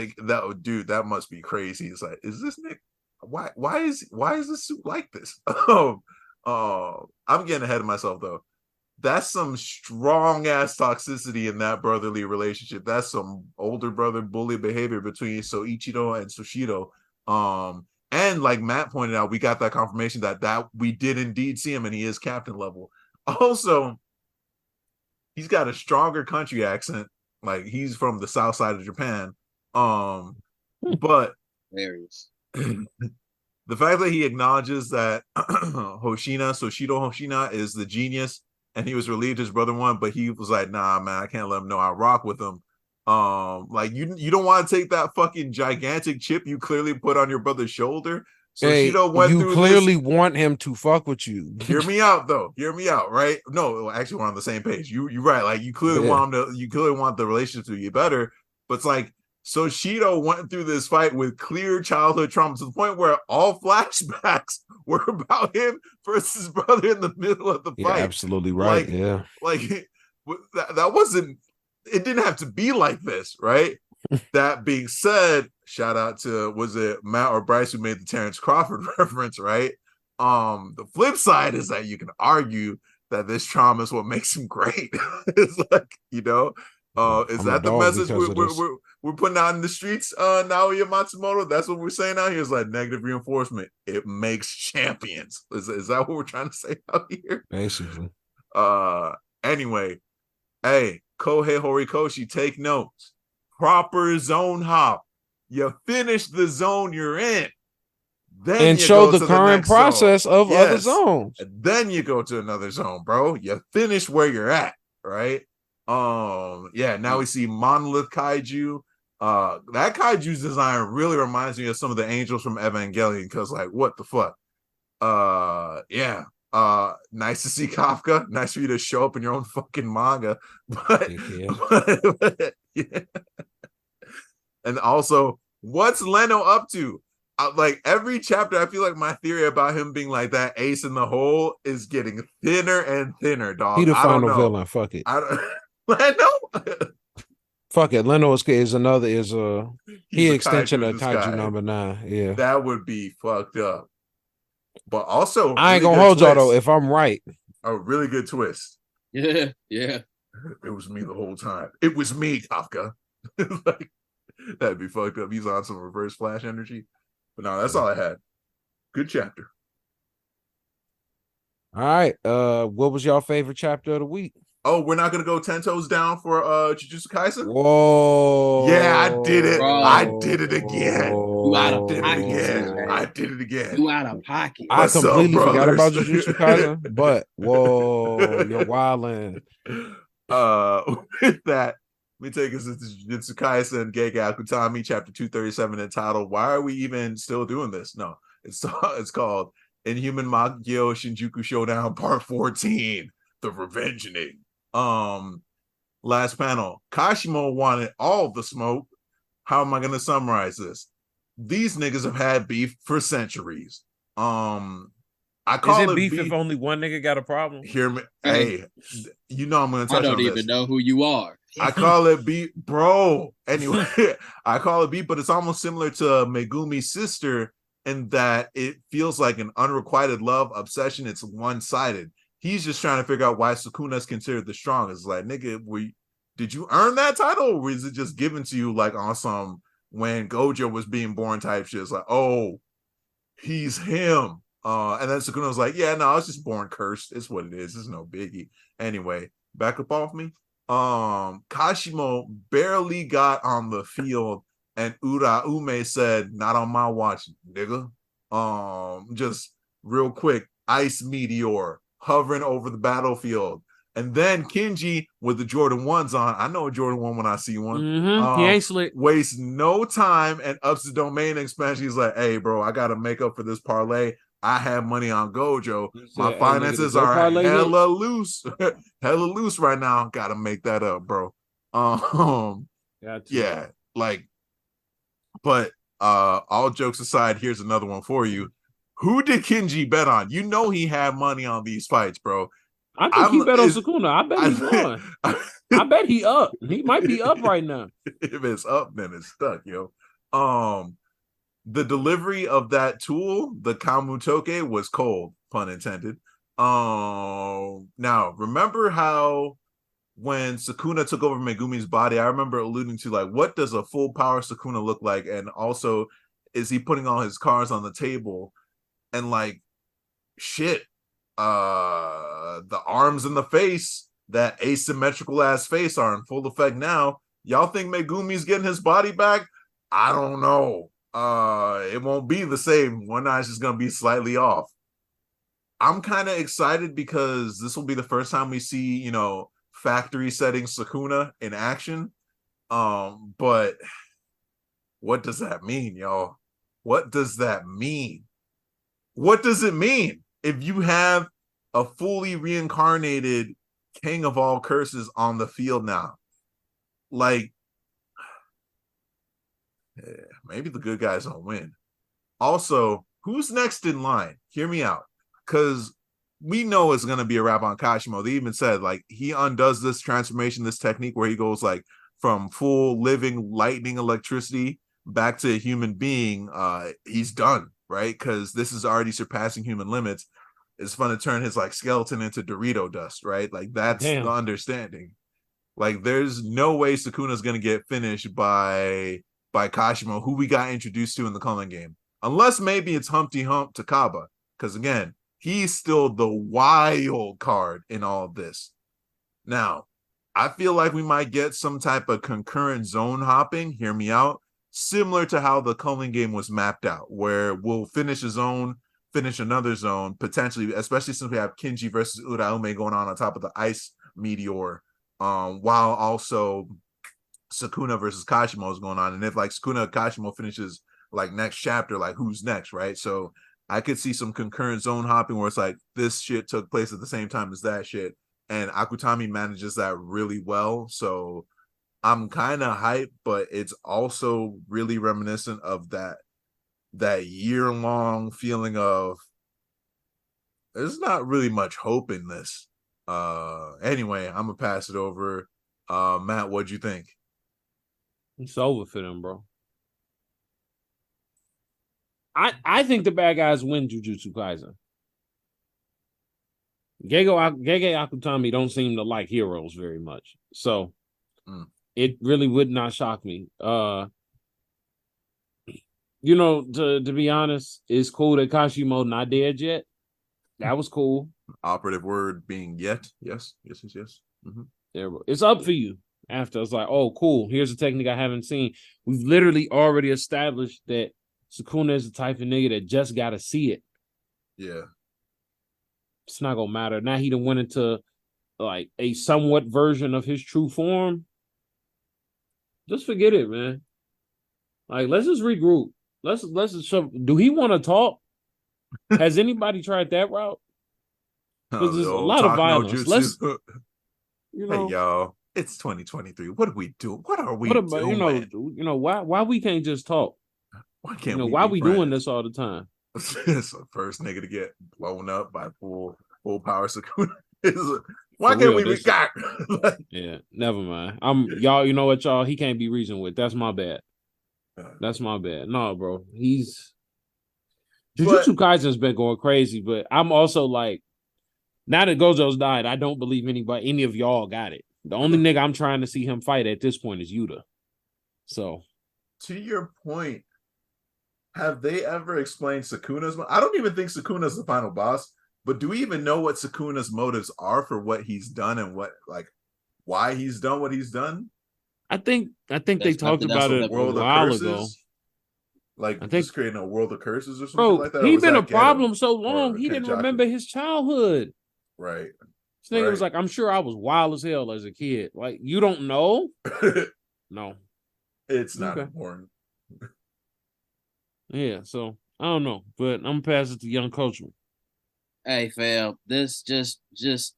dude, that must be crazy. It's like, is this Nick? Why is this suit like this? I'm getting ahead of myself though. That's some strong ass toxicity in that brotherly relationship. That's some older brother bully behavior between Soichiro and Sushido. And like Matt pointed out, we got that confirmation that we did indeed see him, and he is captain level. Also, he's got a stronger country accent. Like he's from the south side of Japan. But hilarious. The fact that he acknowledges that Sushido Hoshina is the genius, and he was relieved his brother won, but he was like, nah, man, I can't let him know I rock with him. Like you don't want to take that fucking gigantic chip you clearly put on your brother's shoulder. So you clearly want him to fuck with you. Hear me out, though. Hear me out, right? No, actually, we're on the same page. You're right. Like you clearly want him to. You clearly want the relationship to get better. But it's like Shido went through this fight with clear childhood trauma to the point where all flashbacks were about him versus his brother in the middle of the fight. Absolutely right. Like that wasn't. It didn't have to be like this, right? That being said, shout out to, was it Matt or Bryce who made the Terrence Crawford reference, right? The flip side is that you can argue that this trauma is what makes him great. It's like, is that the message we're putting out in the streets, Naoya Matsumoto? That's what we're saying out here. Is like negative reinforcement. It makes champions. Is that what we're trying to say out here? Basically. Anyway, hey, Kohei Horikoshi, take notes. Proper zone hop. You finish the zone you're in. Then and you show go the current process of other zones. And then you go to another zone, bro. You finish where you're at, right? Now we see Monolith Kaiju. That Kaiju's design really reminds me of some of the angels from Evangelion, because like, what the fuck? Nice to see Kafka. Nice for you to show up in your own fucking manga. But yeah. And also, what's Leno up to? Like every chapter, I feel like my theory about him being like that ace in the hole is getting thinner and thinner, dog. He the final villain. Fuck it. Leno? Fuck it. Leno is another he extension of Kaiju number 9. Yeah. That would be fucked up. But also, I ain't gonna hold y'all though. If I'm right, a really good twist. Yeah. It was me the whole time. It was me, Kafka. Like, that'd be fucked up. He's on some reverse flash energy. But no, that's all I had. Good chapter. All right. What was y'all favorite chapter of the week? Oh, we're not gonna go 10 toes down for Jujutsu Kaisen? Whoa. Yeah, I did it. Bro. I did it again. I did it again. You out of pocket. I completely forgot about Jujutsu Kaisen, but whoa, you're wildin'. With that, let me take us into Jujutsu Kaisen Gege Akutami, chapter 237, entitled "Why Are We Even Still Doing This?" No, it's called Inhuman Magyo Shinjuku Showdown Part 14, The Revengeing. Last panel. Kashimo wanted all the smoke. How am I gonna summarize this? These niggas have had beef for centuries. I call Is it beef if only one nigga got a problem? Hear me. Hey, I'm gonna touch on this. I don't even know who you are. I call it beef, bro. Anyway, I call it beef, but it's almost similar to Megumi's sister in that it feels like an unrequited love obsession. It's one-sided. He's just trying to figure out why Sukuna is considered the strongest. Like, nigga, did you earn that title, or was it just given to you like on some when Gojo was being born type shit? It's like, oh, he's him. And then Sukuna was like, yeah, no, I was just born cursed. It's what it is. It's no biggie. Anyway, back up off me. Kashimo barely got on the field, and Ume said, not on my watch, nigga. Just real quick, ice meteor hovering over the battlefield. And then Kenji with the Jordan 1s on. I know a Jordan 1 when I see one. Mm-hmm. He ain't slick. Wastes no time and ups the domain expansion. He's like, hey, bro, I got to make up for this parlay. I have money on Gojo. My finances are hella loose. Hella loose right now. Got to make that up, bro. Yeah, like, but all jokes aside, here's another one for you. Who did Kenji bet on? You know he had money on these fights, bro. I think he bet on Sukuna. I bet he won. I bet he up. He might be up right now. If it's up, then it's stuck, yo. The delivery of that tool, the Kamutoke, was cold, pun intended. Now remember how when Sukuna took over Megumi's body, I remember alluding to like, what does a full power Sukuna look like? And also, is he putting all his cards on the table? And like, shit, the arms and the face, that asymmetrical ass face, are in full effect now. Y'all think Megumi's getting his body back? I don't know. It won't be the same. One eye's just gonna be slightly off. I'm kind of excited because this will be the first time we see, you know, factory setting Sukuna in action. But what does that mean, y'all? What does that mean? What does it mean if you have a fully reincarnated king of all curses on the field now? Like, maybe the good guys don't win. Also, who's next in line? Hear me out. Because we know it's going to be a wrap on Kashimo. They even said, like, he undoes this transformation, this technique where he goes, like, from full living lightning electricity back to a human being. He's done, right? Because this is already surpassing human limits. It's fun to turn his, like, skeleton into Dorito dust, right? Like, that's the understanding. Like, there's no way Sukuna's going to get finished by Kashimo, who we got introduced to in the Culling game. Unless maybe it's Humpty Hump Takaba. Because, again, he's still the wild card in all of this. Now, I feel like we might get some type of concurrent zone hopping, hear me out, similar to how the Culling game was mapped out, where we'll finish a zone, finish another zone, potentially, especially since we have Kinji versus Uraume going on top of the ice meteor, while also Sukuna versus Kashimo is going on. And if, like, Sukuna Kashimo finishes, like, next chapter, like, who's next, right? So I could see some concurrent zone hopping where it's like this shit took place at the same time as that shit. And Akutami manages that really well. So I'm kind of hyped, but it's also really reminiscent of that year-long feeling of there's not really much hope in this. Anyway, I'm gonna pass it over. Matt, what'd you think? It's over for them, bro. I think the bad guys win Jujutsu Kaisen. Gege Akutami don't seem to like heroes very much. So it really would not shock me. You know, to be honest, it's cool that Kashimo not dead yet. That was cool. Operative word being yet. Yes. Mm-hmm. Yeah, bro. It's up for you. After it's like, oh, cool. Here's a technique I haven't seen. We've literally already established that Sukuna is the type of nigga that just gotta see it. Yeah. It's not gonna matter. Now he done went into like a somewhat version of his true form. Just forget it, man. Like, let's just regroup. Let's just show. Do he want to talk? Has anybody tried that route? Because there's a lot of violence. Let's, you know, hey y'all, it's 2023. What do we do? What are we doing? You know why we can't just talk? Why can't why we doing this all the time? It's the first nigga to get blown up by full power Sukuna. Why can't we got? Yeah, never mind. Y'all. You know what, y'all? He can't be reasoned with. That's my bad. That's my bad. No, bro. Jujutsu Kaisen's been going crazy, but I'm also like, now that Gojo's died, I don't believe any of y'all got it. The only nigga I'm trying to see him fight at this point is Yuta. So, to your point, have they ever explained Sukuna's? I don't even think Sukuna's the final boss, but do we even know what Sukuna's motives are for what he's done and why he's done what he's done? I think they talked about it a while ago. Like, I think just creating a world of curses or something like that. He's been a problem so long, he didn't remember his childhood. Right. This nigga was like, I'm sure I was wild as hell as a kid. Like, you don't know? No. It's not important. Yeah, so I don't know, but I'm gonna pass it to young Coachman. Hey, fam, this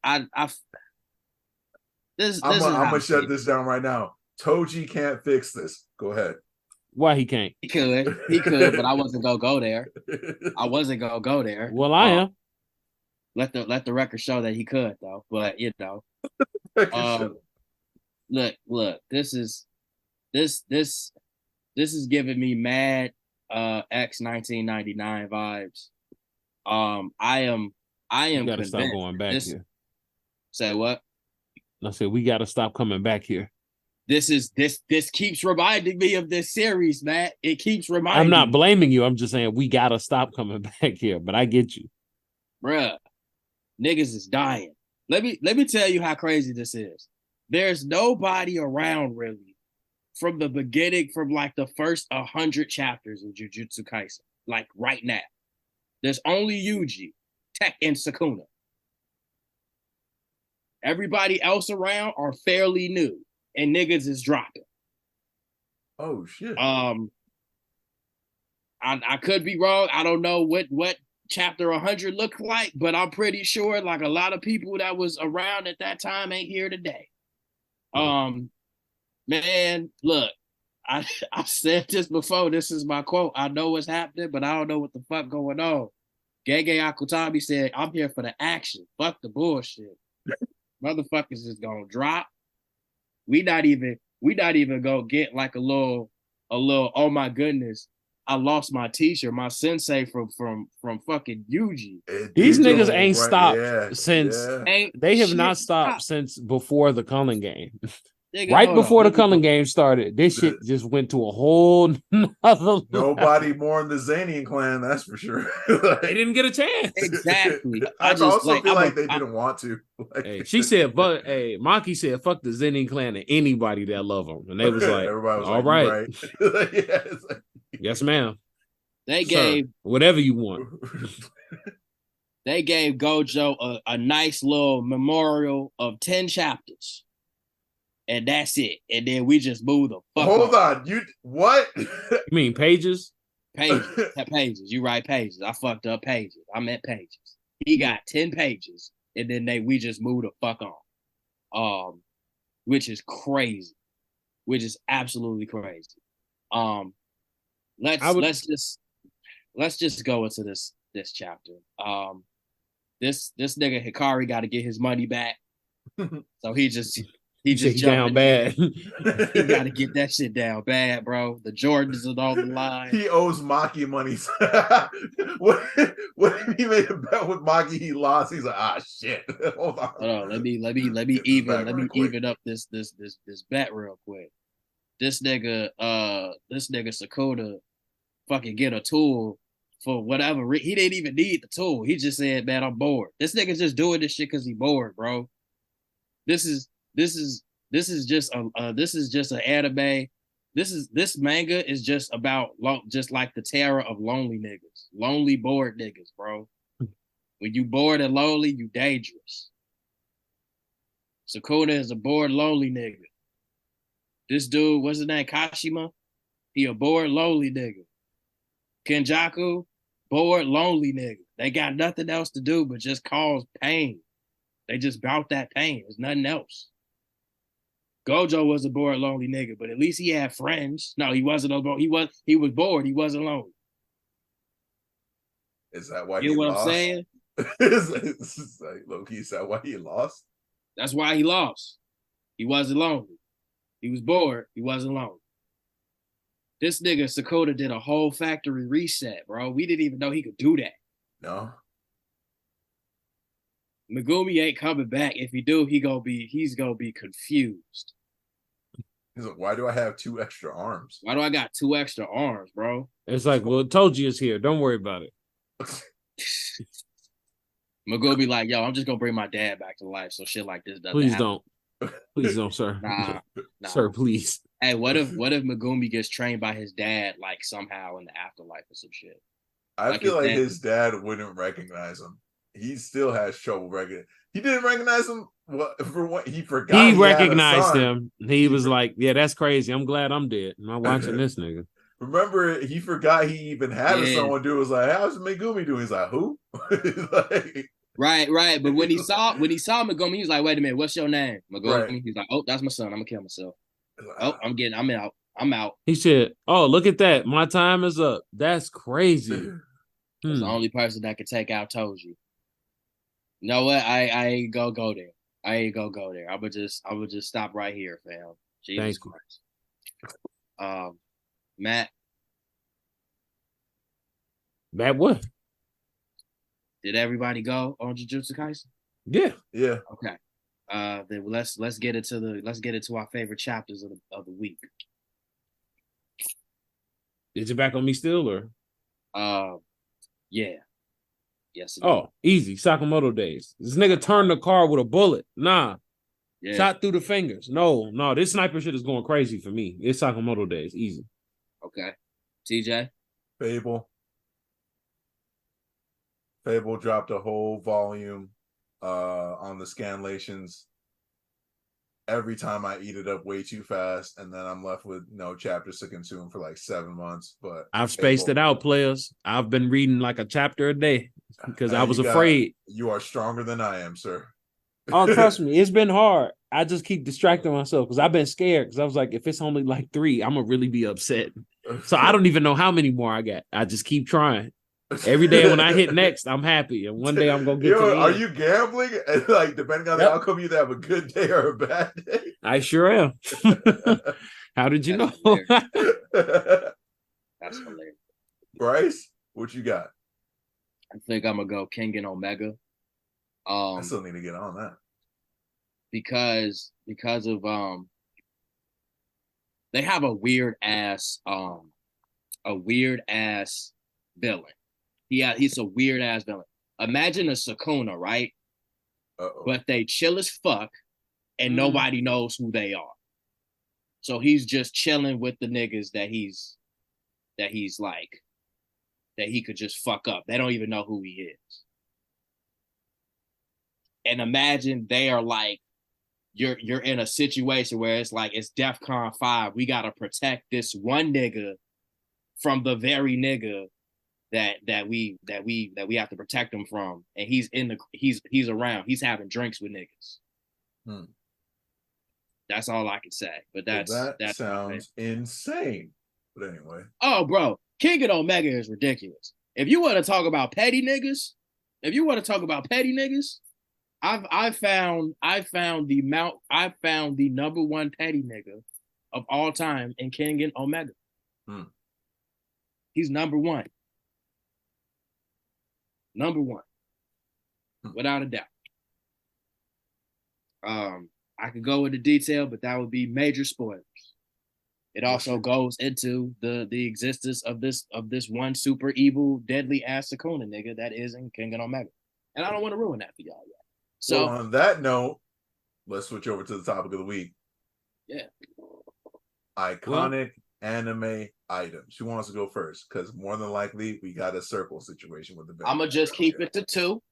I'm gonna shut this down right now. Toji can't fix this. Go ahead. Why he can't? He could, but I wasn't gonna go there. Well, I am. Let the record show that he could though. But you know, look, this is giving me mad X 1999 vibes. I am You gotta convinced. stop going back here. Say what? I said we gotta stop coming back here. This keeps reminding me of this series, Matt. It keeps reminding I'm not me. blaming you. I'm just saying we gotta stop coming back here. But I get you. Bruh, niggas is dying. Let me tell you how crazy this is. There's nobody around really from the beginning, from like the first 100 chapters of Jujutsu Kaisen, like right now. There's only Yuji, Tech, and Sukuna. Everybody else around are fairly new, and niggas is dropping. Oh shit. I could be wrong. I don't know what chapter 100 looked like, but I'm pretty sure like a lot of people that was around at that time ain't here today. Man, look, I said this before. This is my quote. I know what's happening, but I don't know what the fuck going on. Gege Akutami said, "I'm here for the action. Fuck the bullshit. Motherfuckers is gonna drop. We not even gonna get like a little. Oh my goodness, I lost my t-shirt, my sensei from fucking Yuji. These niggas ain't stopped since they have not stopped since before the Cullen game. Nigga, right before the Cullen game started, this shit just went to a whole nother nobody more in the Zanian clan, that's for sure. They didn't get a chance. Exactly. I also feel like they didn't want to. Hey, she said, but hey, Maki said, fuck the Zanian clan and anybody that love them. And they was like, everybody was all like, right. Yeah, it's like, yes, ma'am. They gave whatever you want. They gave Gojo a nice little memorial of 10 chapters. And that's it. And then we just move the fuck Hold on. You what? You mean pages? Pages. You write pages. I fucked up pages. I meant pages. He got 10 pages. And then we just move the fuck on. Which is crazy. Which is absolutely crazy. Let's just go into this chapter. This nigga Hikari got to get his money back. So he just down bad. He got to get that shit down bad, bro. The Jordans are on the line. He owes Maki money. what if he made a bet with Maki? He lost. He's like, shit. Hold on. Hold on. Let me even up this bet real quick. This nigga Sukuna fucking get a tool for whatever. He didn't even need the tool. He just said, man, I'm bored. This nigga's just doing this shit because he bored, bro. This is just an anime. This manga is just about just like the terror of lonely niggas, lonely bored niggas, bro. When you bored and lonely, you dangerous. Sukuna is a bored, lonely nigga. This dude, what's his name? Kashima. He a bored, lonely nigga. Kenjaku, bored, lonely nigga. They got nothing else to do but just cause pain. They just bout that pain. There's nothing else. Gojo was a bored, lonely nigga, but at least he had friends. No, he wasn't alone. He was bored. He wasn't lonely. Is that why you know what lost? I'm saying? It's like, low-key, is that why he lost? That's why he lost. He wasn't lonely. He was bored. He wasn't lonely. This nigga Sukuna did a whole factory reset, bro. We didn't even know he could do that. No. Megumi ain't coming back. If he do, he's gonna be confused. He's like, why do I have 2 extra arms? Why do I got 2 extra arms, bro? It's like, well, Toji is here. Don't worry about it. Megumi like, yo, I'm just gonna bring my dad back to life, so shit like this doesn't Please happen. Please don't, sir. Nah. Sir, please. Hey, what if Megumi gets trained by his dad, like somehow in the afterlife or some shit? I feel like his dad wouldn't recognize him. He still has trouble recognizing. He didn't recognize him for what he forgot. He recognized him. He was like, yeah, that's crazy. I'm glad I'm dead. I'm not watching this nigga. Remember, he forgot he even had a son. Dude was like, how's Megumi doing? He's like, who? Like, right. But when he saw Megumi, he was like, wait a minute, what's your name? Megumi. Right. He's like, oh, that's my son. I'm gonna kill myself. Oh, I'm out. He said, oh, look at that. My time is up. That's crazy. That's the only person that could take out Toji. You know what? I ain't go there. I ain't go there. I would just stop right here, fam. Jesus Thank you. Christ. Matt, That what? did everybody go on Jujutsu Kaisen? Yeah. Yeah. Okay. Then let's get into our favorite chapters of the week. Is it back on me still or? Yeah. Yes. Oh, easy. Sakamoto Days. This nigga turned the car with a bullet. Nah. Yeah. Shot through the fingers. No. This sniper shit is going crazy for me. It's Sakamoto Days. Easy. Okay. TJ? Fable dropped a whole volume on the scanlations. Every time I eat it up way too fast, and then I'm left with no chapters to consume for like 7 months. But I've spaced it out, players. I've been reading like a chapter a day because I was afraid. You are stronger than I am, sir. Oh, trust me, it's been hard. I just keep distracting myself because I've been scared because I was like, if it's only like 3, I'm gonna really be upset. So I don't even know how many more I got. I just keep trying. Every day when I hit next, I'm happy, and one day I'm gonna get to the end. Are you gambling? And like, depending on the outcome, you either have a good day or a bad day. I sure am. How did you know? That's hilarious. Bryce, what you got? I think I'm gonna go King and Omega. I still need to get on that because of they have a weird ass villain. He's a weird ass villain. Imagine a Sukuna, right? But they chill as fuck and nobody knows who they are. So he's just chilling with the niggas that he's like that he could just fuck up. They don't even know who he is. And imagine they are like, you're in a situation where it's like it's DEFCON 5. We gotta protect this one nigga from the very nigga that we have to protect him from. And he's around. He's having drinks with niggas. That's all I can say. But that sounds insane. But anyway. Oh, bro, King and Omega is ridiculous. If you want to talk about petty niggas, I found the number one petty nigga of all time in King and Omega. He's number one. Without a doubt. I could go into detail, but that would be major spoilers. It also goes into the existence of this one super evil, deadly ass Sukuna nigga that is in King and Omega. And I don't want to ruin that for y'all yet. So well, on that note, let's switch over to the topic of the week. Yeah. Iconic anime items. Who wants to go first? Because more than likely we got a circle situation with the I'm gonna just keep it to 2.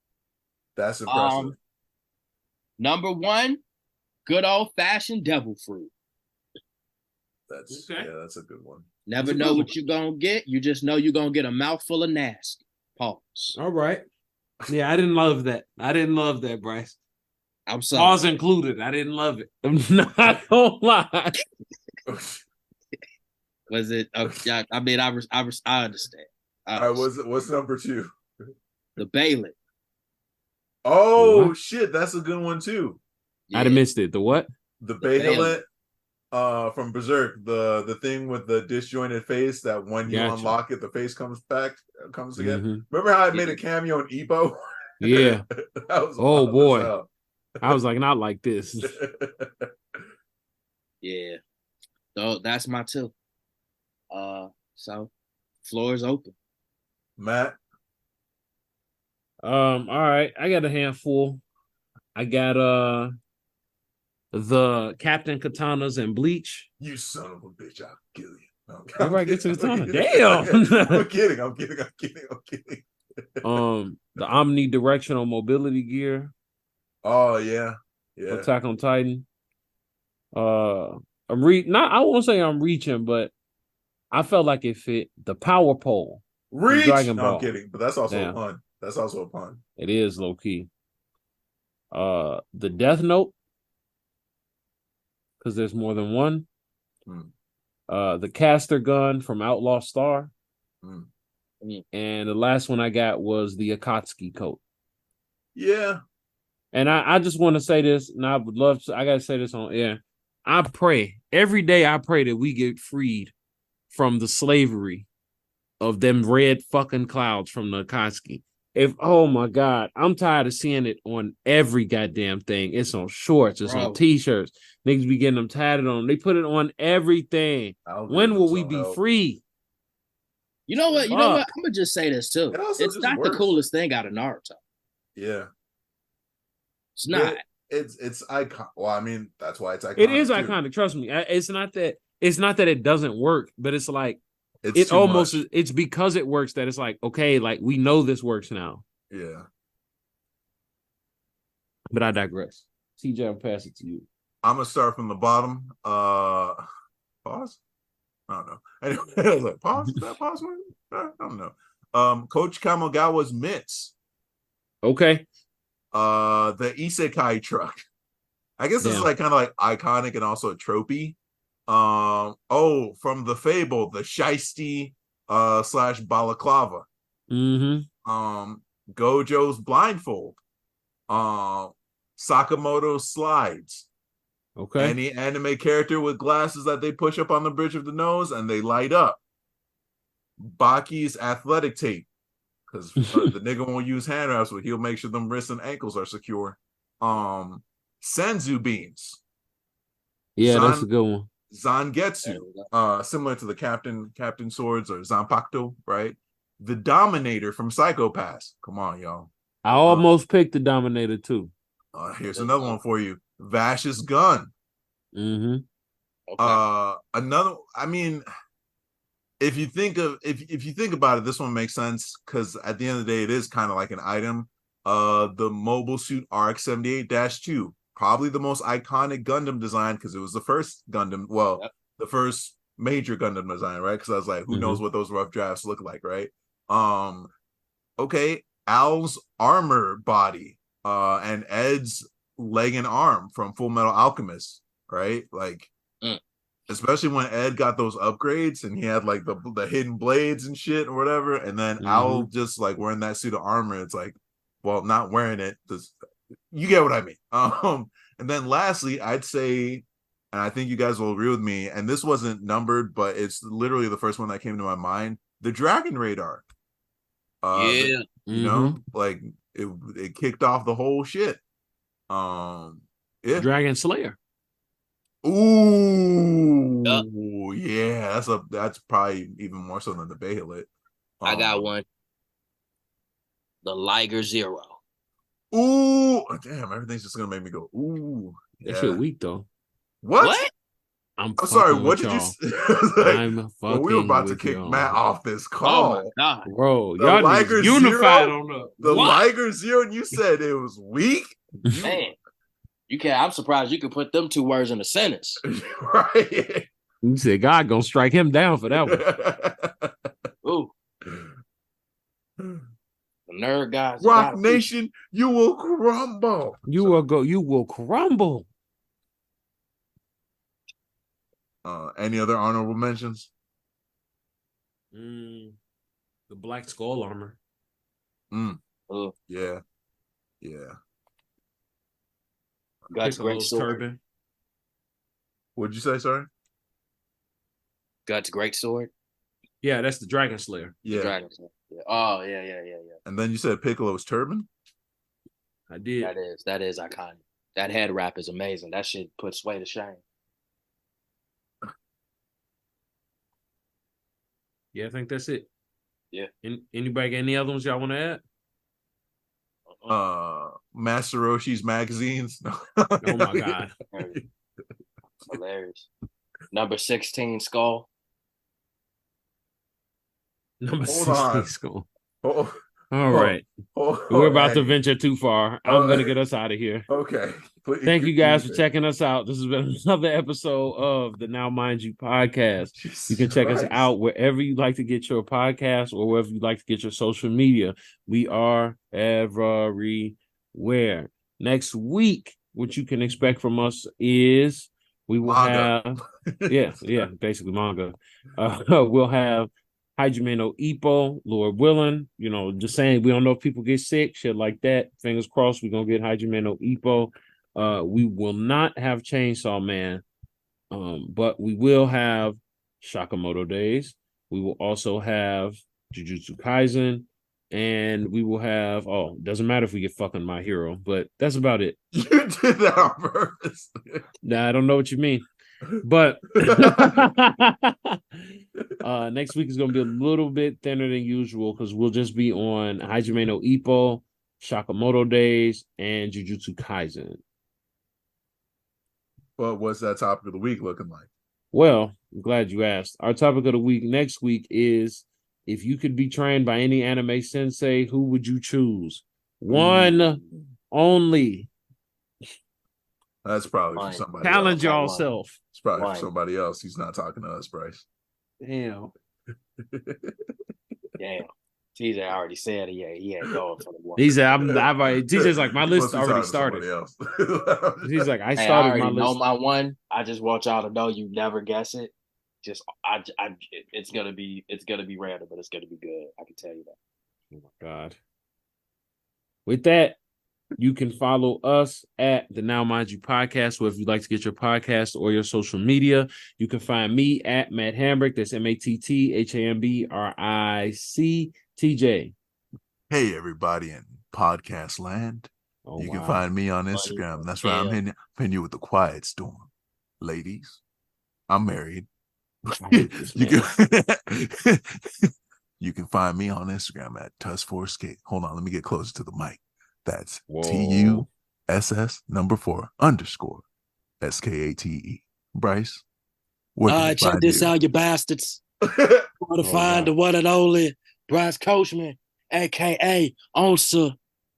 That's impressive. Number 1, good old fashioned devil fruit. That's a good one. Never know what you're gonna get. You just know you're gonna get a mouthful of nasty. Pause. All right. Yeah, I didn't love that. Bryce. I'm sorry. Pause included. I didn't love it. I'm not gonna lie. Was it? I mean, I understand. All right, what's number 2? The Bailey. Oh shit, that's a good one too. Yeah. I'd have missed it. The what? The Bailey. From Berserk, the thing with the disjointed face that when you unlock it, the face comes again. Remember how I made a cameo in Ippo? Yeah. Oh boy. I was like, not like this. Yeah. So that's my 2. So floor is open. Matt. All right. I got a handful. I got the Captain Katanas and Bleach. You son of a bitch, I'll kill you. No, everybody gets to Katana. Damn. I'm kidding. The omnidirectional mobility gear. Oh yeah. Attack on Titan. I won't say I'm reaching, but I felt like it fit. The power pole. Reach. Dragon Ball. No, I'm kidding, but that's also a pun. That's also a pun. It is low key. The Death Note. Because there's more than one. The caster gun from Outlaw Star. And the last one I got was the Akatsuki coat. Yeah, And I just want to say this, and I would love to. I gotta say this on air. I pray every day. I pray that we get freed from the slavery of them red fucking clouds from the Akatsuki. Oh my God, I'm tired of seeing it on every goddamn thing. It's on shorts, it's on t-shirts. Niggas be getting them tatted on. They put it on everything. When will we be free? You know what? I'm gonna just say this too. It's not the coolest thing out of Naruto. Yeah. It's not. It's iconic. Well, I mean, that's why it's iconic. It is iconic. Trust me. It's not that it doesn't work, but it's like it's because it works that it's like, okay, like we know this works now. Yeah. But I digress. TJ, I'll pass it to you. I'm gonna start from the bottom. Pause. I don't know. Anyway, I was like, pause. Is that pause? I don't know. Coach Kamogawa's mitts. Okay. The Isekai truck. I guess this is like kind of like iconic and also tropey. From the Fable, the Shiesty / balaclava. Gojo's blindfold. Sakamoto's slides. Okay. Any anime character with glasses that they push up on the bridge of the nose and they light up. Baki's athletic tape. Because the nigga won't use hand wraps, but he'll make sure them wrists and ankles are secure. Senzu beans. Yeah, that's a good one. Zangetsu, similar to the Captain Swords or Zanpakuto, right? The Dominator from Psycho Pass. Come on, y'all. I almost picked the Dominator too. Here's another one for you. Vash's gun. Okay. Another. I mean, if you think about it, this one makes sense because at the end of the day, it is kind of like an item. The Mobile Suit RX-78-2, probably the most iconic Gundam design because it was the first Gundam. Well, the first major Gundam design, right? Because I was like, who knows what those rough drafts look like, right? Okay, Al's armor body, and Ed's leg and arm from Full Metal Alchemist, right? Like. Especially when Ed got those upgrades and he had like the hidden blades and shit or whatever, and then Owl just like wearing that suit of armor. It's like, well, not wearing it. Just, you get what I mean. And then lastly, I'd say, and I think you guys will agree with me, and this wasn't numbered, but it's literally the first one that came to my mind: the Dragon Radar. You know, like it kicked off the whole shit. Dragon Slayer. Ooh, yeah, that's probably even more so than the Bahamut. I got one. The Liger Zero. Ooh, damn! Everything's just gonna make me go. Ooh, that shit weak though. What? I'm sorry. What did you say? Like, I'm fucking. We were about to kick Matt off this call. Oh my God, bro! Y'all Liger unified Zero? on the Liger Zero, and you said it was weak. Man. You can't. I'm surprised you could put them two words in a sentence. Right. You said God gonna strike him down for that one. Ooh. The nerd guys. Rock Nation, you will crumble. You will crumble. Any other honorable mentions? The Black Skull armor. Yeah. Guts great sword. Turban. What'd you say, sorry? Guts great sword. Yeah, that's the Dragon Slayer. Yeah. Dragon Slayer. Yeah. Oh, yeah. And then you said Piccolo's turban? I did. That is iconic. That head wrap is amazing. That shit puts Sway to shame. Yeah, I think that's it. Yeah. Anybody got any other ones y'all want to add? Master Roshi's magazines. Oh my God. Hilarious. Number 16 skull. Number 16 skull. All right. We're We're about to venture too far. I'm going to get us out of here. Okay. Thank you guys for checking us out. This has been another episode of the Now Mind You podcast. Jesus you can check Christ. us out wherever you like to get your podcast or wherever you like to get your social media. We are everywhere. Next week, what you can expect from us is we will manga. have, basically manga. We'll have Hajime no Ippo, Lord willing. Just saying, we don't know if people get sick, shit like that. Fingers crossed, we're gonna get Hajime no Ippo. We will not have Chainsaw Man, but we will have Sakamoto Days. We will also have Jujutsu Kaisen, and we will have doesn't matter if we get fucking My Hero, but that's about it. You did that on purpose. Nah, I don't know what you mean. But next week is going to be a little bit thinner than usual because we'll just be on Hajime no Ippo, Sakamoto Days, and Jujutsu Kaisen. But what's that topic of the week looking like? Well, I'm glad you asked. Our topic of the week next week is, if you could be trained by any anime sensei, who would you choose? One only. That's probably for somebody Challenge else. yourself. It's probably for somebody else. He's not talking to us, Bryce. Damn. Damn. TJ already said he ain't going for the one. He said, I've already, TJ's like, my list already started. He's like, I started my list. Know my one. I just want y'all to know you never guess it. Just it's gonna be random, but it's gonna be good. I can tell you that. Oh my God. With that, you can follow us at the Now Mind You podcast, or if you'd like to get your podcast or your social media, you can find me at Matt Hambrick. That's MatThambric, TJ. Hey, everybody in podcast land. You can find me on Instagram. That's right. I'm hitting you with the quiet storm. Ladies, I'm married. You can find me on Instagram at Tuss4Skate. Hold on, let me get closer to the mic. That's TUSS__SKATE. Bryce, check this out, you bastards. Want to find the one and only Bryce Coachman, aka Onsa,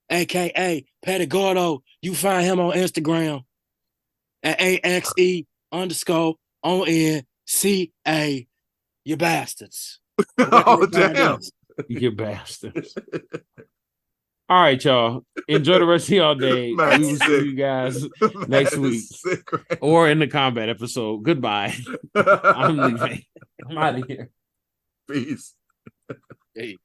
aka Petty Gordo. You find him on Instagram at AXE_ONNCA. You bastards. Oh, damn. You bastards. All right, y'all. Enjoy the rest of y'all day. We will see you guys next week or in the combat episode. Goodbye. I'm leaving. I'm out of here. Peace. Hey.